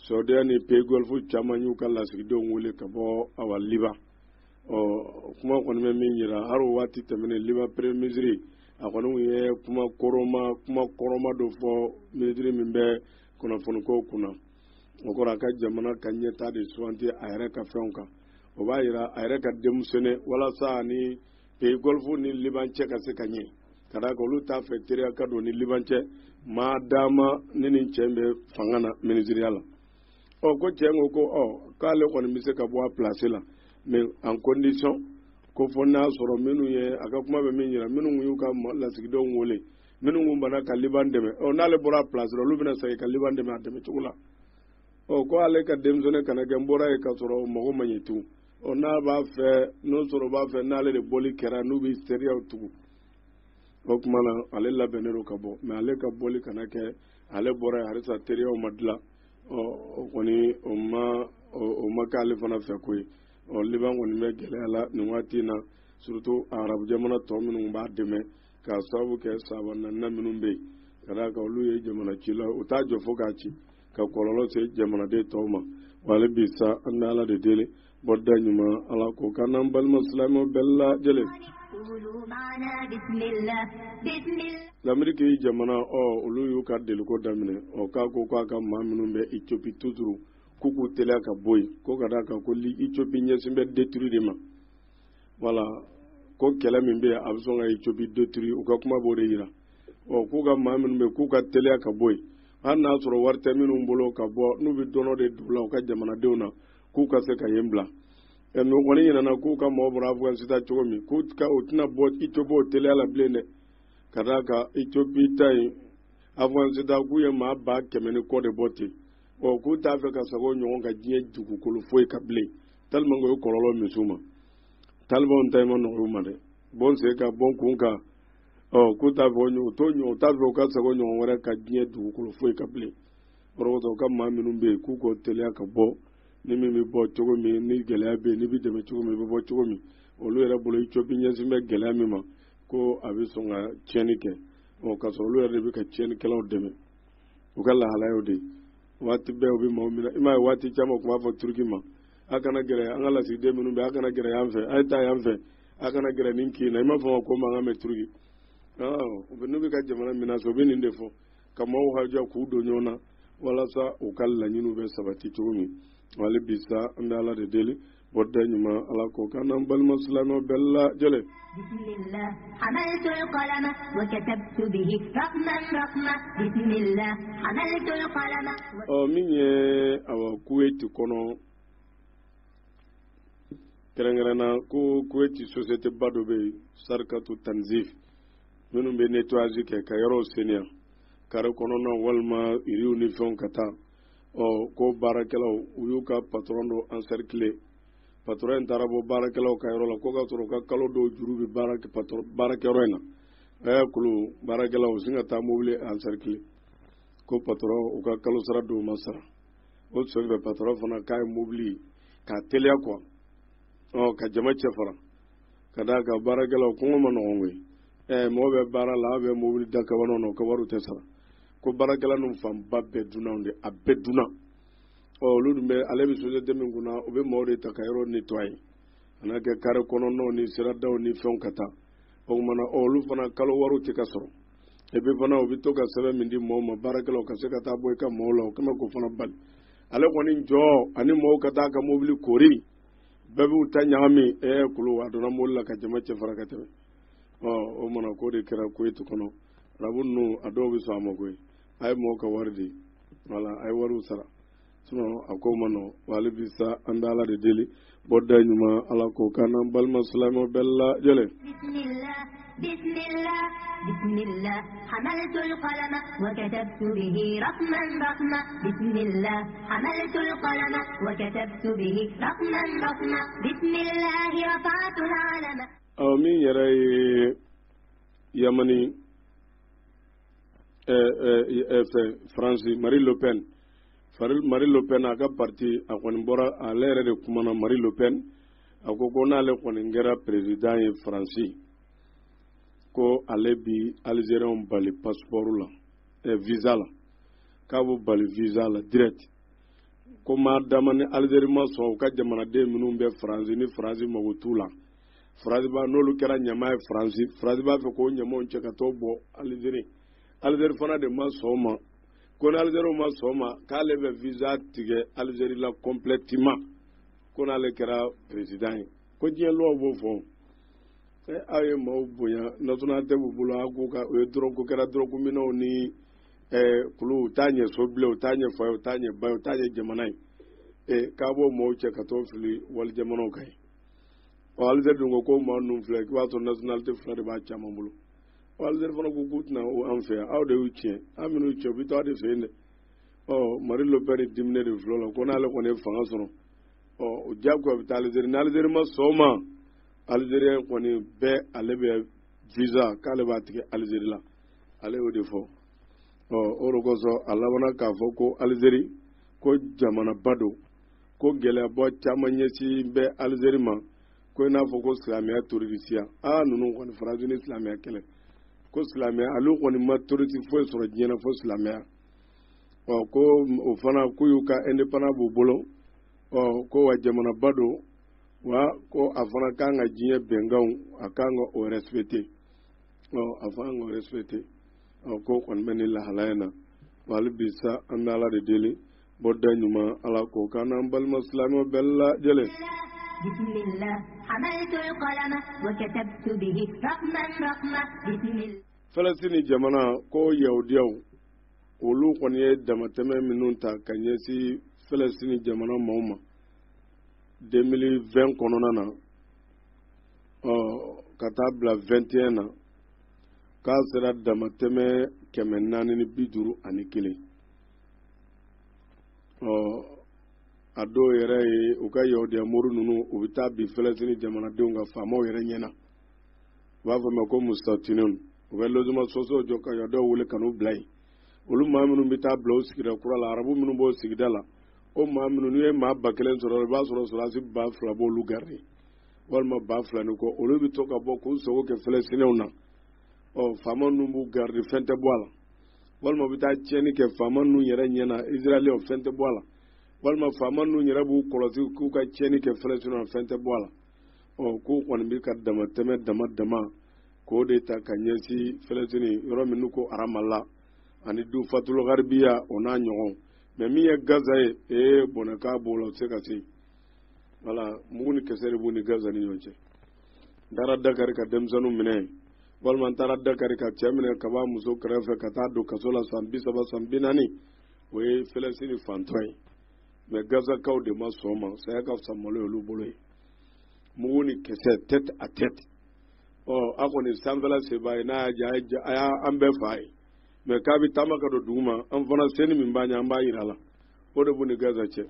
Saudiya ni Pays Golfe caman y'u ka lasigidenw wele ka bɔ awa Liba kuma kɔni bɛ min yira hali o waati tɛmɛnen Liba premier ministre a kɔni ye kuma kɔrɔma dɔ fɔ ministre min bɛ kunnafoniko kunna o kɔrɔ a ka jamana ka ɲɛta de suganti a yɛrɛ ka fɛnw kan o b'a yira a yɛrɛ ka denmisɛnnin walasa ni Pays Golfe ni Liban cɛ ka se ka ɲɛ ka da kan olu t'a fɛ teriya ka don ni Liban cɛ maa dama ni nin cɛ bɛ fanga na ministeriya la ko cɛ ko k'ale kɔni bɛ se ka bɔ a place la mais en condition ko fɔ n'a sɔrɔ minnu ye a ka kuma bɛ min yira minnu y'u ka lasigidenw wele minnu kun banna ka Liban dɛmɛ n'ale bɔra a place la olu bɛna segin ka Liban dɛmɛ a dɛmɛ cogo la ko ale ka denmisɛnnin kana kɛ n bɔra ye ka sɔrɔ mɔgɔ ma ɲɛ tugun n'a b'a fɛ n'o sɔrɔ b'a fɛ n'ale de bɔli kɛra n'u bɛ seriyaw tugun o kuma na ale labɛnnen don ka bɔ mais ale ka bɔli kana kɛ ale bɔra ye halisa teriyaw ma dilan o kɔni o ma k'ale fana fɛ ko ye Liban kɔni bɛ gɛlɛya la nin waati in na surtout arabu jamana tɔ minnu b'a dɛmɛ k'a sababu kɛ sahaba naaninan minnu bɛ yen ka d'a kan olu ye jamana cilaw u t'a jɔ fo k'a ci ka kɔlɔlɔ se jamanaden tɔw ma wa hali bi sa an bɛ ala de deli bɔda ɲuman ala ko k'an n'an balima silamɛw bɛɛ lajɛlen. L'Amérique jamana olu y'u ka deliko daminɛ k'a ko k'a ka maa minnu bɛ Ethiopie toujours k'u k'u teliya ka bɔ yen ko ka d'a kan ko Ethiopie ɲɛsin bɛ détruire de ma voilà ko kɛlɛ min bɛ yen a bɛ sɔn ka Ethiopie détruire u ka kuma b'o de yira k'u ka maa minnu bɛ yen k'u ka teliya ka bɔ yen hali n'a sɔrɔ wari tɛ minnu bolo ka bɔ n'u bɛ dɔnɔ de don u la u ka jamanadenw na k'u ka se ka yen bila mais o kɔni ɲinɛna k'u ka mɔgɔ bɔra Afganistan cogo min o tɛna bɔ Ethiopie o teliya la bilen dɛ ka d'a kan Ethiopie ta yen Afganistan k'u ye maa 100,000 ni kɔ de bɔ ten k'u t'a fɛ ka sago ɲɔgɔn ka diɲɛ dugukolo foyi ka bilen tellement que o ye kɔlɔlɔ min s'u ma talibanw ta ma nɔgɔ u ma dɛ bɔn sen ka bɔn kun kan k'u t'a fɛ u t'a fɛ u ka sago ɲɔgɔn wɛrɛ ka diɲɛ dugukolo foyi ka bilen o de kosɔn u ka maa minnu bɛ yen k'u k'o teliya ka bɔ ni min bɛ bɔ cogo min ni gɛlɛya bɛ yen ni bɛ dɛmɛ cogo min i bɛ bɔ cogo min olu yɛrɛ bolo Ethiopie ɲɛsin bɛ gɛlɛya min ma ko a bɛ sɔn ka tiɲɛni kɛ ka sɔrɔ olu yɛrɛ de bɛ ka tiɲɛnikɛlaw dɛmɛ u ka lahalayaw de waati bɛɛ u bɛ maaw minɛ i m'a ye waati caman u tun b'a fɔ Turki ma a kana gɛrɛ an ka lasigiden minnu bɛ a kana gɛrɛ yan fɛ a ye taa yan fɛ a kana gɛrɛ nin kin na i m'a fɔ ko mankan bɛ Turki n'u bɛ ka jamana minɛ so u bɛ nin de fɔ ka maaw hajɔ k'u don ɲɔgɔn na walasa u ka laɲiniw bɛ sabati cogo min wali bi sa an bɛ ala de deli bɔda ɲuman ala ko k'an n'an balima silamɛw bɛɛ lajɛlen. Bismillah hamaltu al-qalama wa katabtu bihi raqman raqman bismillah hamaltu al-qalama min ye awa Kuwait kɔnɔ kɛrɛnkɛrɛnna ko Kuwait société ba dɔ bɛ yen Sarkatu Tanzif minnu bɛ nettoyage kɛ ka yɔrɔw saniya kare kɔnɔna walima iriw ni fɛnw ka taa ko baarakɛlaw u y'u ka patron dɔ encercler patron in taara bɔ baarakɛlaw ka yɔrɔ la ko ka sɔrɔ ka kalo dɔw juru bɛ baarakɛyɔrɔ in na a y'a kulu baarakɛlaw sin ka taa mobili encercler ko patron u ka kalo sara dɔw ma sara o senfɛ patron fana k'a ye mobili k'a teliya quoi ka jama cɛ fara ka d'a kan baarakɛlaw kɔngɔ ma nɔgɔn koyi mɔgɔ bɛ baara la a bɛ mobili da kabanaw na o ka wariw tɛ sara ko baarakɛla ninnu fanba bɛɛ dunnaw de a bɛɛ dunna olu dun bɛ ale bɛ société min kunna u bɛ maaw de ta ka yɔrɔ nettoyer a n'a kɛ carré kɔnɔnaw ni siradaw ni fɛnw ka taa o kumana olu fana kalo wariw tɛ ka sɔrɔ ebe fana o bi to ka sɛbɛn min di mɔɔw ma baarakɛlaw ka se ka taa bɔ i ka mɔɔw la o kama k'o fana bali ale kɔni jɔ ani mɔɔw ka taa ka mobili kori bɛɛ b'u ta ɲagami kulu a donna mobili la ka jama cɛ fara ka tɛmɛ o mana k'o de kɛra Kuwait kɔnɔ arabu ninnu a dɔw bɛ sɔn a ma koyi a ye mɔɔw ka wari di wala a ye wariw sara a ko ma nɔ wa hali bi sa an bɛ Ala de deli bɔda ɲuman Ala k'o k'an n'an balima silamɛw bɛɛ lajɛlen. بسم الله بسم الله حملت القلم وكتبت به رقما رقما بسم الله حملت القلم وكتبت به رقما رقما بسم الله رفعت العلم. min yɛrɛ ye Yamani France Marie Le Pen a ka parti a kɔni bɔra ale yɛrɛ de kumana Marie Le Pen a ko n'ale kɔni kɛra président ye France ko ale bi Algériens bali passeport la visa la k'a b'u bali visa la direct ko maa dama ni Algérie ma sɔn u ka jamanaden minnu bɛ France ni France mago t'u la France b'a n'olu kɛra ɲama ye France b'a fɛ k'o ɲamaw cɛ ka t'o bɔ Algérie fana de ma sɔn ma ko ni Algérie ma sɔn ma k'ale bɛ visa tigɛ Algérie la complètement ko n'ale kɛra président ye ko diɲɛ loi b'o fɔ aw ye maaw bonya nationalité b'u bolo a k'u ka o ye dɔrɔn ko kɛra dɔrɔn ko minɛnw ni kulu u t'a ɲɛ so bilen u t'a ɲɛ fa ye u t'a ɲɛ ba ye u t'a ɲɛ jamana ye k'a b'o maaw cɛ ka t'o fili wali jamanaw kan ye Algérie dun ko maa ninnu filɛ k'i b'a sɔrɔ nationalité fila de b'a caman bolo Algérie fana ko k'u tɛna an fɛ yan aw de y'u tiɲɛ an minnu cɛ u bɛ to aw de fɛ yen dɛ Marie Le Pen dimine de filɛ la ko n'ale kɔni ye fanga sɔrɔ o diyagoya bɛ taa Algérie ni Algérie ma sɔn o ma Algérien kɔni bɛɛ ale bɛ visa k'ale b'a tigɛ Algérie la ale y'o de fɔ o de kosɔn a labanna k'a fɔ ko Algérie ko jamanaba don ko gɛlɛyaba caman ɲɛsin bɛ Algérie ma ko i n'a fɔ ko silamɛya toririsiya ninnu kɔni Faransi ni silamɛya kɛlɛ ko silamɛya ale kɔni ma torisi foyi sɔrɔ diɲɛ na fo silamɛya ko o fana k'u y'u ka indépendance b'u bolo ko wa jamanaba don wa ko a fana kan ka diɲɛ bɛnkanw a kan ka o respecter a fana ka o respecter ko kɔni bɛ ni lahalaya na hali bi sa an bɛ Ala de deli bɔda ɲuman Ala k'o k'an n'an balima silamɛw bɛɛ lajɛlen. بسم الله حملت القلم وكتبت به رقما رقما بسم الله. Falasini jamana ko Yahudiyaw olu kɔni ye damatɛmɛ minnu ta ka ɲɛsin Falasini jamana maaw ma 2020 kɔnɔna na ka taa bila 21 na k'a sera damatɛmɛ 451 a dɔw yɛrɛ ye u ka Yahudiya mori ninnu u bɛ taa bi Falasini jamanadenw ka faamaw yɛrɛ ɲɛna u b'a fɔ ma ko Mustatinun u bɛ logement sociaux jɔ ka Yahudiyaw wele ka n'u bila yen olu maa minnu bɛ taa bila o sigida kura la arabu minnu b'o sigida la o maa minnu n'u ye maa 1000 sɔrɔ i b'a sɔrɔ sɔrɔdasi 2000 b'olu garder walima 2000 ni kɔ olu bɛ to ka bɔ k'u sago kɛ Falastinɛw na faama ninnu b'u garder fɛn tɛ bɔ a la walima u bɛ taa tiɲɛni kɛ faama ninnu yɛrɛ ɲɛna Israëlien fɛn tɛ bɔ a la walima faama ninnu yɛrɛ b'u kɔlɔsi k'u ka tiɲɛni kɛ Falastinɛw na fɛn tɛ bɔ a la k'u kɔni bɛ ka damatɛmɛ dama k'o de ta ka ɲɛsin Falasini yɔrɔ min ko Aramala ani du Fatul Gharbiya o n'a ɲɔgɔn mais min ye Gaza ye bɔnɛk'a b'o la o tɛ se ka se wala mugu ni kisɛ de b'u ni Gaza ni ɲɔgɔn cɛ n taara Dakar ka denmisɛnninw minɛ walima n taara Dakar ka cɛ minɛ ka b'a muso kɛrɛfɛ ka taa don kaso la san 30 san 40 o ye Falasini fantɔ ye mais Gazakaw de ma sɔn ma saya ka fisa malo ye olu bolo ye mugu ni kisɛ tête à tête a kɔni sanfɛla se b'a ye n'a y'a diya a y'an bɛɛ fa ye mais k'a bɛ taama ka don dugu ma an fana seni min b'a ɲɛ an b'a yira la o de b'u ni Gaza cɛ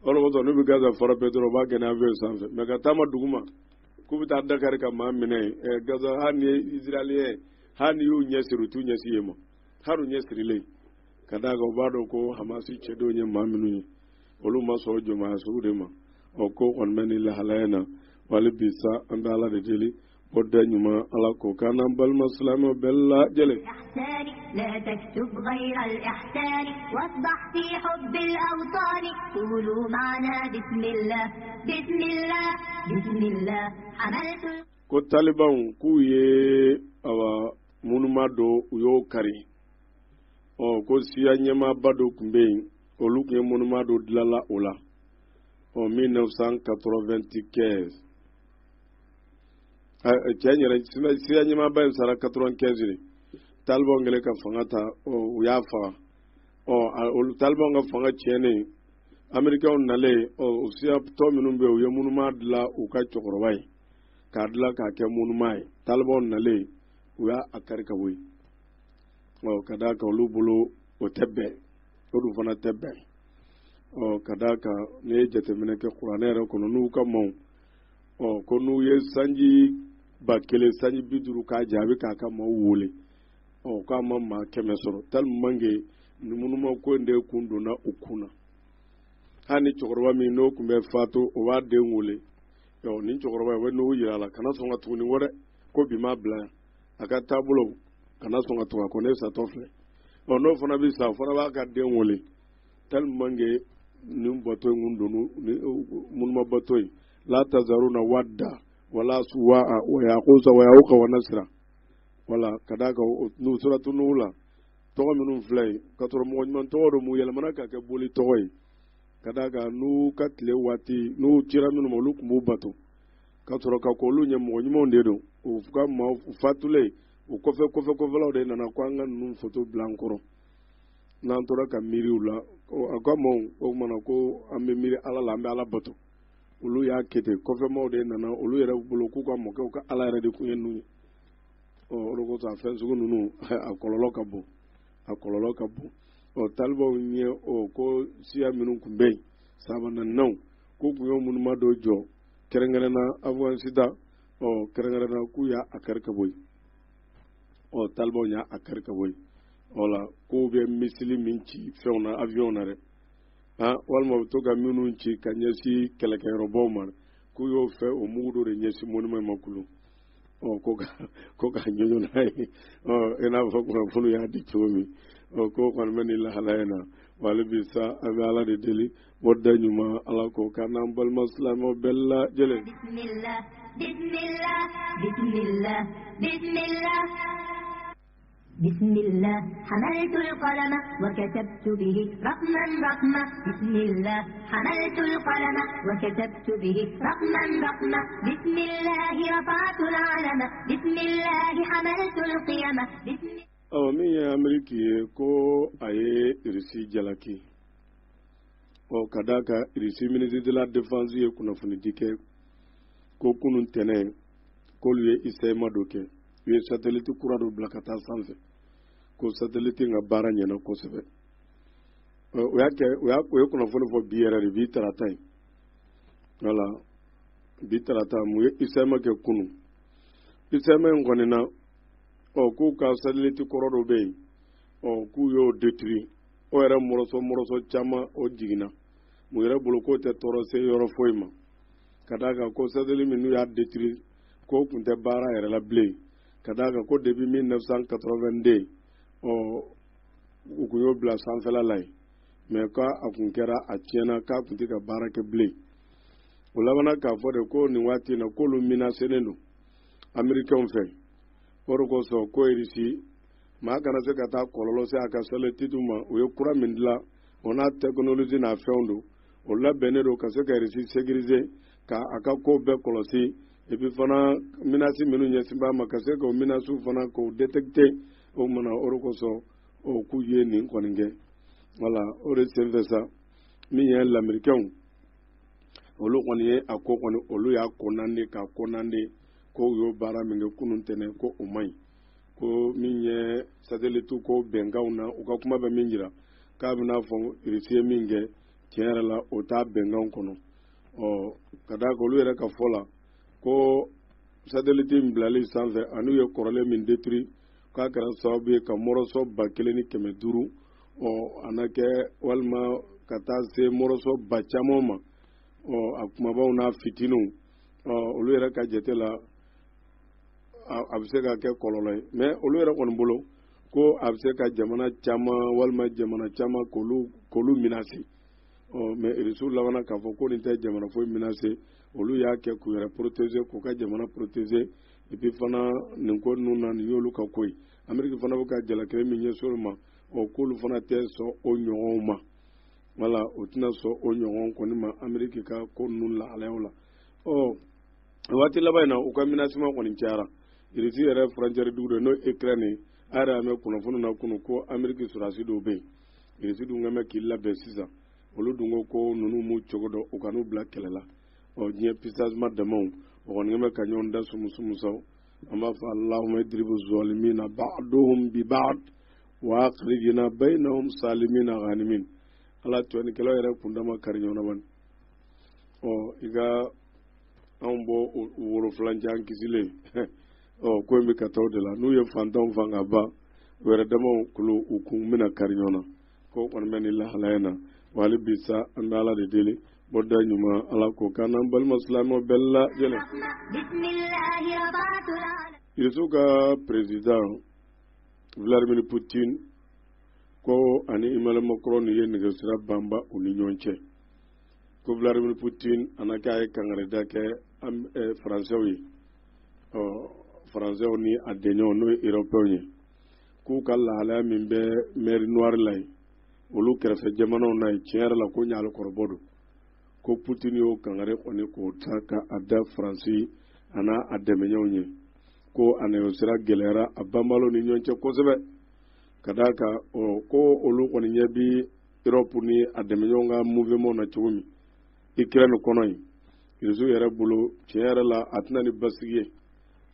o de kosɔn n'u bɛ Gaza fara bɛɛ dɔrɔn u b'a kɛ ni avion sanfɛ mais ka taama dugu ma k'u bɛ taa Dakar ka maa minɛ Gaza hali ni ye Israëlien hali ni y'u ɲɛ siri u t'u ɲɛsin yen ma hali u ɲɛ sirilen ka d'a kan u b'a dɔn ko Hamasi cɛdenw ye maa minnu ye olu ma sɔn o jɔnmaya sugu de ma ko kɔni bɛ ni lahalaya na wali bi sa an bɛ Ala de deli bɔda ɲuman Ala k'o k'an n'an balima silamɛw bɛɛ lajɛlen. لا تكتب غير الإحسان واصبح في حب الأوطان قولوا معنا بسم الله بسم الله بسم الله حملت ko Taliban k'u ye munuma munuma do u y'o kari ko siya ɲɛmaaba do tun bɛ yen olu tun ye munuma do dilanla o la 1995 cɛ yɛrɛ siya ɲɛmaaba in sara 95 de talibanw kɛlen ka fanga ta u y'a faga talibanw ka fanga tiɲɛnen amerikɛnw nalen siya tɔ minnu bɛ yen u ye munuma dilan u ka cɛkɔrɔba ye k'a dilan k'a kɛ munuma ye talibanw nalen u y'a kari ka bɔ yen ka d'a kan olu bolo o tɛ bɛn olu fana tɛ bɛn ka d'a kan n'i ye jateminɛ kɛ kuranɛ yɛrɛ kɔnɔ n'u ka maaw ko n'u ye sanji 1000 sanji 50 k'a jaabi k'a ka maaw wele k'a ma maa 100 sɔrɔ tellement que munuma ko in de kun donna u kun na hali ni cɛkɔrɔba min n'o tun bɛ faatu o b'a den wele ni cɛkɔrɔba ye n'o yira a la kana sɔn ka tuguni wɛrɛ ko bi ma bila yan a ka taabolo kana sɔn ka tugu a ko ne satɔ filɛ n'o fana bɛ sa o fana b'a ka den wele tellement que nin bato in kun donu munuma bato in la tazaruna wadda wala suwa'a wa yaqusa wa yauqa wa nasra wala ka d'a kan n'u suratu nuhu la tɔgɔ minnu filɛ yen ka sɔrɔ mɔgɔ ɲuman tɔgɔ don mu yɛlɛmana ka kɛ boli tɔgɔ ye ka d'a kan n'u ka tile waati n'u cira minnu ma olu tun b'u bato ka sɔrɔ ka ko olu ɲɛ mɔgɔ ɲumanw de don u ka maaw fatulen u kɔfɛlaw de nana ko an ka ninnu foto bila an kɔrɔ n'an tora ka miiri u la a ka maaw o kumana ko an bɛ miiri ala la an bɛ ala bato olu y'a kɛ ten kɔfɛmaaw de nana olu yɛrɛ bolo k'u ka mɔkɛw ka ala yɛrɛ de tun ye ninnu ye o de kosɔn a fɛn sugu ninnu a kɔlɔlɔ ka bon talibaw ye ko siya minnu tun bɛ yen sabananaw k'u tun ye munuma dɔ jɔ kɛrɛnkɛrɛnna afuwansida kɛrɛnkɛrɛnna k'u y'a kari ka bɔ yen talibaw y'a kari ka bɔ yen wala k'u bɛ misili min ci fɛnw na avion na dɛ walima u bɛ to ka minnu ci ka ɲɛsin kɛlɛkɛyɔrɔbaw ma k'u y'o fɛ o mugu dɔ de ɲɛsin monima ma kulu ko ka ɲɔɲɔ n'a ye i n'a fɔ kunnafoni y'a di cogo min ko kɔni bɛ nin lahalaya na wali bi sa an bɛ ala de deli o da ɲuman ala ko k'an n'an balima silamɛw bɛɛ lajɛlen. بسم الله حملت القلم وكتبت به رقما رقما بسم الله حملت القلم وكتبت به رقما رقما بسم الله رفعت العلم بسم الله حملت القيم min ye Ameriki ye ko a ye irisi jalaki ka d'a kan irisi ministre de la défense ye kunnafoni di kɛ ko kunun tɛnɛ k'olu ye isɛma dɔ kɛ u ye satellite kura dɔ bila ka taa sanfɛ ko satellite ka baara ɲɛna kosɛbɛ o ye kunnafoni fɔ bi yɛrɛ de bi tarata ye wala bi tarata mu ye isɛma kɛ kunun isɛma in kɔni na k'u ka satellite kɔrɔ dɔ bɛ yen k'u y'o détruit o yɛrɛ mɔrɔsɔ caman o jiginna mu yɛrɛ bolo k'o tɛ tɔɔrɔ se yɔrɔ foyi ma ka d'a kan ko satellite min n'u y'a détruit k'o tun tɛ baara yɛrɛ la bilen ka d'a kan ko depuis 1982 u kun y'o bila sanfɛla la yen mais k'a kun kɛra a tiɲɛna k'a kun tɛ ka baara kɛ bilen o labanna k'a fɔ de ko nin waati in na k'olu menacenen don américains fɛ o de kosɔn ko irisi maa kana se ka taa kɔlɔlɔ se a ka satellite ma u ye kura min dilan o n'a technologie n'a fɛnw don o labɛnnen don ka se ka irisi sécuriser ka a ka ko bɛɛ kɔlɔsi et puis fana menace minnu ɲɛsin b'a ma ka se k'o menace fana k'o détecter o mana o de kosɔn k'u ye nin kɔni kɛ wala o de senfɛ sa min ye lamɛrikɛnw olu kɔni ye a ko kɔni olu y'a konande k'a konande ko u y'o baara min kɛ kunun tɛnɛ ko o man ɲi ko min ye satellite ko bɛnkanw na u ka kuma bɛ min jira k'a bɛna fɔ irisi ye min kɛ tiɲɛ yɛrɛ la o t'a bɛnkanw kɔnɔ ka d'a kan olu yɛrɛ ka fɔ la ko satellite in bilali sanfɛ ani ye kɔrɔlen min détruit k'a kɛra sababu ye ka mɔrɔsɔ 1500 a na kɛ walima ka taa se mɔrɔsɔ 100,000 ma a kumabaw n'a fitininw olu yɛrɛ ka jate la a bɛ se ka kɛ kɔlɔlɔ ye mais olu yɛrɛ kɔni bolo ko a bɛ se ka jamana caman walima jamana caman k'olu menacer mais irisiw labanna k'a fɔ ko nin tɛ jamana foyi menacer olu y'a kɛ k'u yɛrɛ protéger k'u ka jamana protéger epi fana nin ko nuna ni yolu ka koy Amerika fana bɛ ka jalakɛrɛ min ɲɛ sɔrɔ ma k'olu fana tɛ sɔn o ɲɔgɔnw ma wala o tɛna sɔn o ɲɔgɔn kɔni ma Amerika ka ko ninnu lahalayaw la waati laban in na u ka menacement kɔni cayara Irisi yɛrɛ frontière dugu dɔ n'o Ukraine a yɛrɛ y'a mɛn kunnafoni na kunu ko Amerika sɔrɔdasi dɔw bɛ yen Irisi dun ka mɛn k'i labɛn sisan olu dun ko ninnu m'u cogo dɔn u ka n'u bila kɛlɛ la diɲɛ puissance damaw o kɔni bɛ ka ɲɔgɔn da sumusaw an b'a fɔ Allahumma idribu zalimina ba'duhum bi ba'd wa akhrijna bainahum salimina ghanimin ala tɔnikɛlaw yɛrɛ kundama kari ɲɔgɔn na bani i ka anw bɔ worofilancɛ an kisilen ko in bɛ ka taa o de la n'u ye fantanw fan ka ban u yɛrɛ damaw kulu u kun bɛna kari ɲɔgɔn na ko kɔni bɛ nin lahalaya in na wa hali bi sa an bɛ ala de deli bɔda ɲuman ala ko k'an n'an balima silamɛw bɛɛ lajɛlen Irisiw ka président Vladimir Putin ko ani Emmanuel Macron ye nɛgɛsira banba u ni ɲɔgɔn cɛ ko Vladimir Putin ana k'a ye kangarida kɛ faransɛw ye faransɛw ni a dɛɲɛw n'o ye européens ye k'u ka lahalaya min bɛ mer Noire la ye olu kɛrɛfɛ jamanaw na ye tiɲɛ yɛrɛ la ko ɲalikɔrɔbɔ don ko Putin y'o kangare kɔni k'o ta k'a da Faransi ana a dɛmɛɲɛw ye ko a nɛgɛsira gɛlɛyara a banbalo ni ɲɔgɔn cɛ kosɛbɛ ka d'a kan ko olu kɔni ɲɛ bi Europe ni a dɛmɛɲɔgɔn ka mouvement na cogo min Ukraine kɔnɔ yen Irisiw yɛrɛ bolo tiɲɛ yɛrɛ la a tɛna ni basigi ye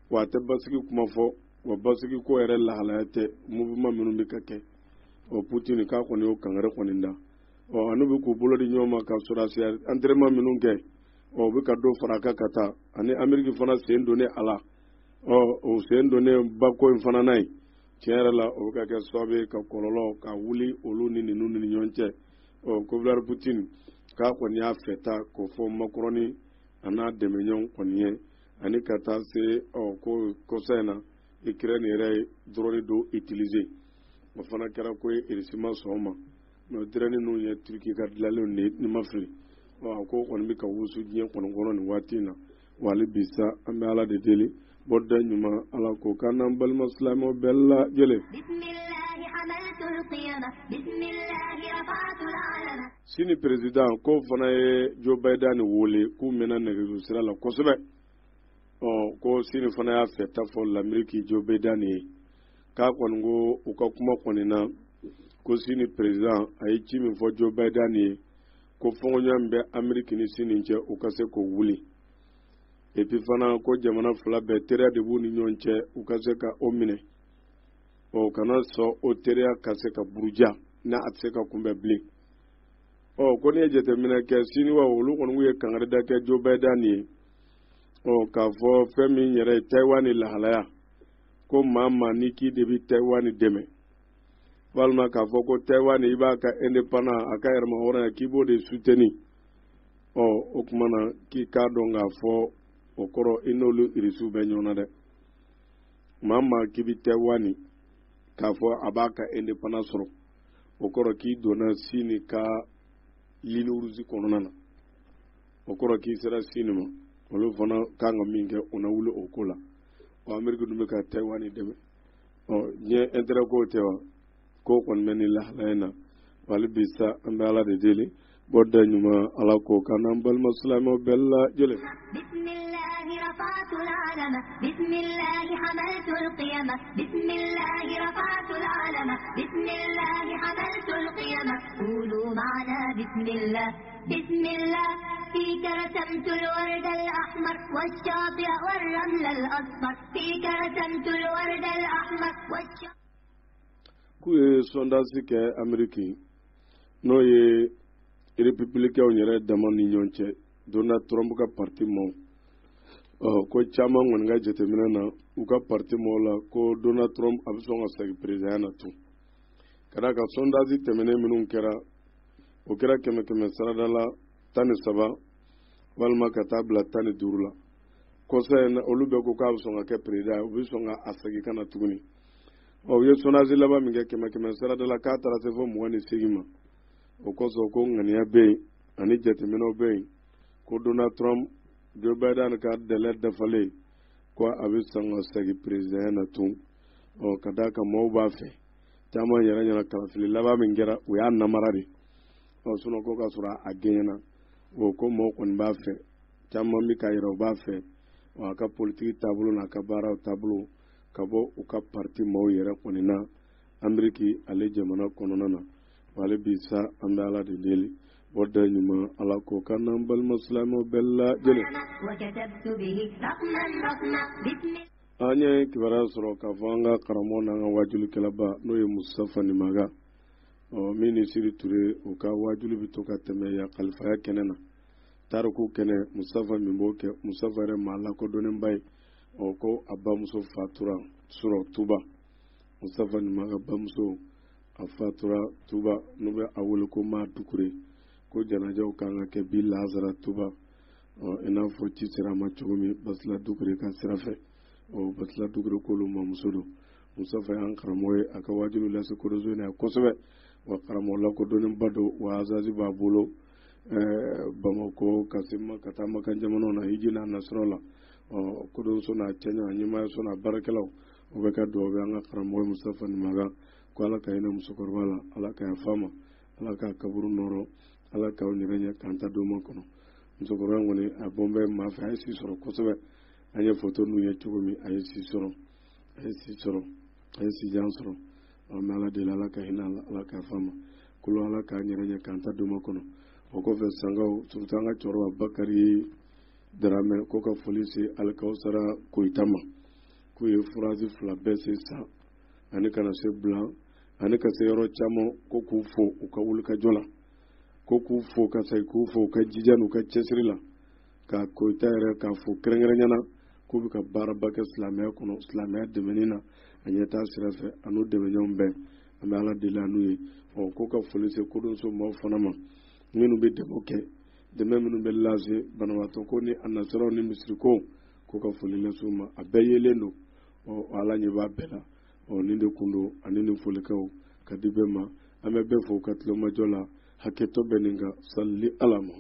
wa a tɛ basigi kuma fɔ wa basigi ko yɛrɛ lahalaya tɛ mouvement minnu bɛ ka kɛ Putin k'a kɔni y'o kangare kɔni da anu bɛ k'u bolo di ɲɔgɔn ma ka sɔrɔdasi entraînement minnu kɛ u bɛ ka dɔ fara a kan ka taa ani Ameriki fana sen donnen a la o sen donnen bako in fana na ye tiɲɛ yɛrɛ la o bɛ ka kɛ sababu ye ka kɔlɔlɔ ka wuli olu ni ninnu ni ɲɔgɔn cɛ ko Vladimir Putin k'a kɔni y'a fɛ ta k'o fɔ Macron a n'a dɛmɛɲɔgɔn kɔni ye ani ka taa se ko kɔsa in na Ukraine yɛrɛ ye drone dɔ utiliser o fana kɛra ko ye Irisi ma sɔn o ma mais drone ninnu ye Turki ka dilanlenw de ni ma fili ko kɔni bɛ ka wusu diɲɛ kɔnɔ nin waati in na wa hali bi sa an bɛ ala de deli bɔda ɲuman ala ko k'an n'an balima silamɛw bɛɛ lajɛlen sini président ko fana ye Joe Biden wele k'u mɛnna nɛgɛjuru sira la kosɛbɛ ko sini fana y'a fɛ ta fɔ l'Amérique Joe Biden ye k'a kɔni ko u ka kuma kɔni na ko sini président a ye ci min fɔ Joe Biden ye ko fɔɲɔgɔnya min bɛ Amérique ni sini cɛ u ka se k'o wuli et puis fana ko jamana fila bɛɛ teriya de b'u ni ɲɔgɔn cɛ u ka se ka o minɛ kana sɔn o teriya ka se ka buruja n'a a tɛ se ka kunbɛn bilen ko n'i ye jateminɛ kɛ sini wa olu kɔni ye kangarida kɛ Joe Biden ye k'a fɔ fɛn min yɛrɛ ye Taiwan ni lahalaya ko maa ni k'i de bɛ Taiwan dɛmɛ walima k'a fɔ ko Taiwan i b'a ka indépendant a ka yɛrɛma hɔrɔnya k'i b'o de soutenir o kuma na k'i k'a dɔn k'a fɔ o kɔrɔ i n'olu Irisiw bɛ ɲɔgɔn na dɛ maa k'i bɛ Taiwan k'a fɔ a b'a ka indépendant sɔrɔ o kɔrɔ k'i donna Sini ka ligne rouge kɔnɔna na o kɔrɔ k'i sera Sini ma olu fana kan ka min kɛ u na wuli o ko la Amérique dun bɛ ka Taiwan dɛmɛ diɲɛ intérêt ko tɛ wa ko kɔni bɛ nin lahalaya in na hali bi sa an bɛ ala de deli bɔda ɲuman ala ko k'an n'an balima silamɛw bɛɛ lajɛlen رفعت العلم بسم الله حملت القيم بسم الله رفعت العلم بسم الله حملت القيم قولوا معنا بسم الله بسم الله فيك رسمت الورد الأحمر والشاطئ والرمل الأصفر فيك رسمت الورد الأحمر والشاطئ كوي sondage ke Ameriki no ye républicain yɛrɛ dama ni ɲɔgɔn cɛ Donald Trump ka parti mɔw ko caman kɔni ka jateminɛ na u ka parti mɔw la ko Donald Trump a bɛ sɔn ka segin président na tun ka d'a kan sondage tɛmɛnen minnu kɛra o kɛra 100 sarada la 13 walima ka taa bila 15 la kɔsa in olu bɛɛ ko k'a bɛ sɔn ka kɛ président u bɛ sɔn ka segin ka na tuguni u ye sondage laban min kɛ 100 sarada la k'a taara se fɔ 28 ma o kɔsɔn ko ŋaniya bɛ yen ani jateminɛw bɛ yen ko Donald Trump Joe Biden ka délai dafalen ko a bɛ sɔn ka segin président na tun ka d'a kan maaw b'a fɛ caman yɛrɛ ɲɛna kalafili laban min kɛra o y'a namara de sinon ko ka sɔrɔ a gɛɲɛna ko maaw kɔni b'a fɛ caman bɛ ka yɛrɛ u b'a fɛ a ka politiki taabolo n'a ka baaraw taabolo ka bɔ u ka parti maaw yɛrɛ kɔni na Ameriki ale jamana kɔnɔna na wale bi sa an bɛ Ala de deli o da ɲuman Ala ko ka n'an balima silamɛw bɛɛ lajɛlen an ye kibaruya sɔrɔ k'a fɔ an ka karamɔgɔ n'an ka wajulikɛlaba n'o ye Musafa Nimaga min ni Siri Ture u ka wajuli bɛ to ka tɛmɛ ya kalifaya kɛnɛ na tariku kɛnɛ Musafa min b'o kɛ Musafa yɛrɛ maa lakodɔnnenba ye ko a bamuso fatura sɔrɔ Tuba Musafa Nimaga bamuso a fatura Tuba n'u bɛ a wele ko maa Dukure ko janajaw kan ka kɛ bi Lazara Tuba i n'a fɔ ci sera ma cogo min Basila Dukure ka sira fɛ Basila Dukure k'olu mamuso don Musafa y'an karamɔgɔ ye a ka wajulu lase korozo in na kosɛbɛ wa karamɔgɔ lakodɔnnenba don wa azazi b'a bolo Bamako ka se ka taa Makan jamanaw na hiji n'a nasɔrɔ la kodonso n'a cɛɲa ɲɛmaayaso n'a baarakɛlaw o bɛ ka dugawu kɛ an ka karamɔgɔ Musafa Nimaga ko Ala ka hinɛ musokɔrɔba la Ala ka yafa ma Ala ka kaburu nɔrɔ Ala ka ɲɛgɛn ɲɛ k'an ta don ma kɔnɔ musokɔrɔba in kɔni a bɔnbɛ maa fɛ a ye si sɔrɔ kosɛbɛ an ye foto n'u ye cogo min a ye si sɔrɔ a ye si jan sɔrɔ an bɛ Ala deli Ala ka hinɛ Ala ka yafa ma kolo Ala ka ɲɛgɛn ɲɛ k'an ta don ma kɔnɔ o kɔfɛ sangaw surtout an ka cɛkɔrɔba Bakari Darame ko ka foli se Alikawusara Koyita ma k'u ye furazi 2 bɛɛ se san ani kana se Blan ani ka se yɔrɔ caman ko k'u fo u ka wulikajɔ la ko k'u fo ka segin k'u fo u ka jija n'u ka cɛsiri la ka Koyita yɛrɛ k'a fo kɛrɛnkɛrɛnnenya k'u bɛ ka baaraba kɛ silamɛya kɔnɔ silamɛya dɛmɛni na a ɲɛ taa sira fɛ a n'u dɛmɛɲɔgɔn bɛɛ an bɛ Ala deli a n'u ye ko ka foli se kodonso maaw fana ma minnu bɛ dɛmɛ kɛ dɛmɛ minnu bɛ lase banabaatɔ ko ni a nasaraw ni misiriko ko ka foli lase u ma a bɛɛ yelen don Ala ɲɛ b'a bɛɛ la nin de kun don ani nin folikɛw ka di bɛɛ ma an bɛ bɛɛ fo ka tilomajɔ la hakɛtɔ bɛ nin kan salli Ala ma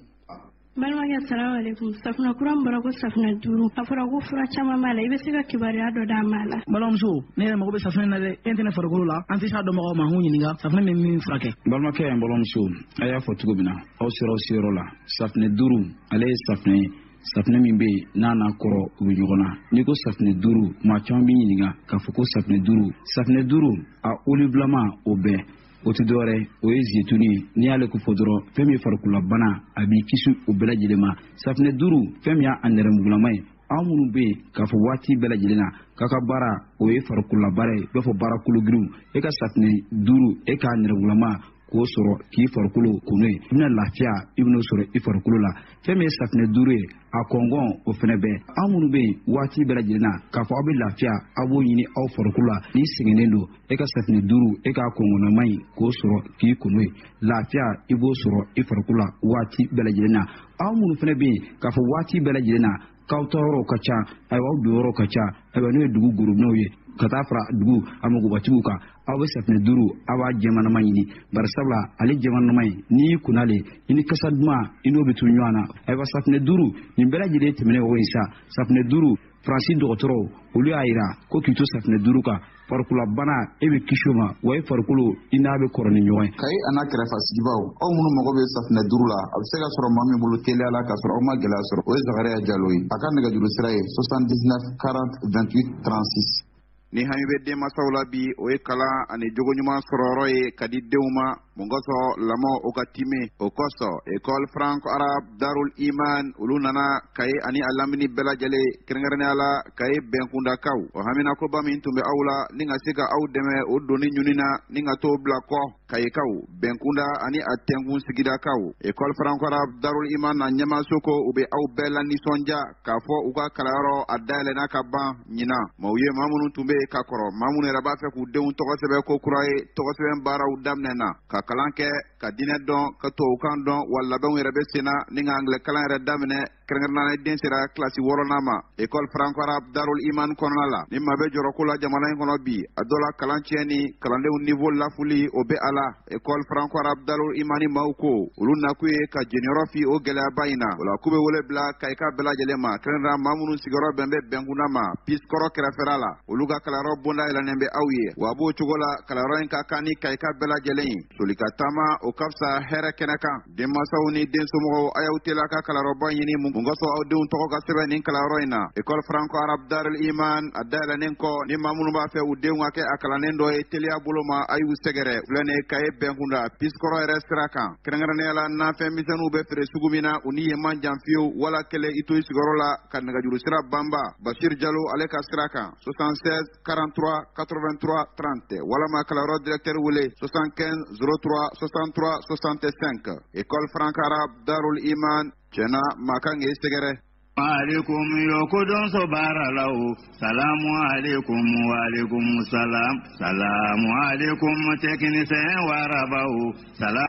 balimakɛ salamu alaikum safunɛ kura min bɔra ko safunɛ 5 a fɔra ko fura caman b'a la i bɛ se ka kibaruya dɔ d'a ma la balimamuso ne yɛrɛ mago bɛ safunɛ na dɛ e tɛ ne farikolo la an tɛ s'a dɔnbagaw ma k'u ɲininka safunɛ bɛ min furakɛ balimakɛ yan balimamuso a y'a fɔ cogo min na aw sera aw seyɔrɔ la safunɛ 5 ale ye safunɛ min bɛ yen n'a n'a kɔrɔ u bɛ ɲɔgɔn na n'i ko safunɛ 5 maa caman b'i ɲininka k'a fɔ ko safunɛ 5 a olivulama o bɛɛ o tɛ dɔwɛrɛ o ye zeyituni ye n'i y'ale ko fɔ dɔrɔn fɛn min ye farikololabana a b'i kisi o bɛɛ lajɛlen ma safunɛ 5 fɛn min y'a nɛrɛmugulama ye aw minnu bɛ yen k'a fɔ waati bɛɛ lajɛlen na k'a ka baara o ye farikololabaara ye i b'a fɔ baara kologirinw e ka safunɛ 5 e k'a nɛrɛmugulama k'o sɔrɔ k'i farikolo ko n'o ye i bɛna lafiya i bɛn'o sɔrɔ i farikolo la fɛn min ye safunɛ 5 ye a kɔngɔn o fɛnɛ bɛɛ aw minnu bɛ yen waati bɛɛ lajɛlen na k'a fɔ aw bɛ lafiya aw b'o ɲini aw farikolo la n'i sɛgɛnnen don e ka safunɛ 5 e k'a kɔngɔnnama in k'o sɔrɔ k'i ko n'o ye lafiya i b'o sɔrɔ i farikolo la waati bɛɛ lajɛlen na aw minnu fɛnɛ bɛ yen k'a fɔ waati bɛɛ lajɛlen na k'aw ta yɔrɔw ka ca ayiwa aw don yɔrɔw ka ca ayiwa n'o ye dugu gorobinɛw ye ka taa fara dugu a magobatigiw kan aw bɛ safunɛ 5 aw b'a jɛmanama ɲini bari sabula ale jɛmanama in n'i y'i kunnale i ni kasa duman i n'o bɛ to ɲɔgɔn na ayiwa safunɛ 5 nin bɛɛ lajɛlen tɛmɛnen o ye sa safunɛ 5 Faransi dɔgɔtɔrɔw olu y'a jira ko k'i to safunɛ 5 kan farikololabana e bɛ kisi o ma wa e farikolo i n'a bɛ kɔrɔ ni ɲɔgɔn ye Kayi a n'a kɛrɛfɛ sigibaw aw minnu mago bɛ safunɛ 5 la a bɛ se ka sɔrɔ maa min bolo teliya la k'a sɔrɔ aw ma gɛlɛya sɔrɔ o ye Zakariya Jalo ye a ka nɛgɛjuru sira ye 79 40 28 36 ni hami bɛ denmansaw la bi o ye kalan ani jogo ɲuman sɔrɔyɔrɔ ye ka di denw ma mun kosɔn lamɔ o ka time o kosɔn école franco arabe darul iman olu nana Kayi ani a lamini bɛɛ lajɛlen kɛrɛnkɛrɛnnenya la Kayi bɛnkundakaw o haminakoba min tun bɛ aw la ni ka se ka aw dɛmɛ o doni ɲini na ni ka t'o bila kɔ Kayikaw bɛnkunda ani a tɛnkun sigidakaw école franco arabe darul iman na ɲɛmaso ko u bɛ aw bɛɛ la nisɔndiya k'a fɔ u ka kalanyɔrɔ a dayɛlɛnna ka ban ɲina ma u ye maa minnu tun bɛ ka kɔrɔ maa minnu yɛrɛ b'a fɛ k'u denw tɔgɔ sɛbɛn ko kura ye tɔgɔsɛbɛn baaraw daminɛna ka kalan kɛ ka diinɛ dɔn ka tubabukan dɔn wa labɛnw yɛrɛ bɛ senna ni ka anglais kalan yɛrɛ daminɛ kerengana den sera classe woronama école franco arabe darul iman konala ni mabe jorokula jamana kono bi adola kalantieni kalande niveau la fuli obe ala école franco arabe darul imani mauko uluna kuye ka jenioro fi o gele bayina wala kube wole bla kayka bela jelema kerengana mamunu sigoro bembe bengunama piskoro kerafera oluga kalaro bonda ila nembe awiye wabo chugola kalaro inka kani kayka bela jelein solika tama o kapsa here kenaka demma sawni den somo ayawtela ka kalaro bayini mungoso awdun to ka sebe nin kalaro ina école franco arabe darul iman adala nenko ni mamunu ba fe udden wake akalanen do e telia buloma ayu segere blene kaye bengunda piskoro restaurant kerengana ala na fe misanu be fere sugumina uni yeman jamfio wala kele ito sigorola kanaga juru sira bamba Bashir Diallo aleka siraka 76 43 83 30 wala ma kalaro directeur wule 75 03 63 65 école franco arabe darul iman jena makange segere alaikum yokudun sobaralau salamu alaikum wa alaikum salam salamu alaikum teknisen warabau salam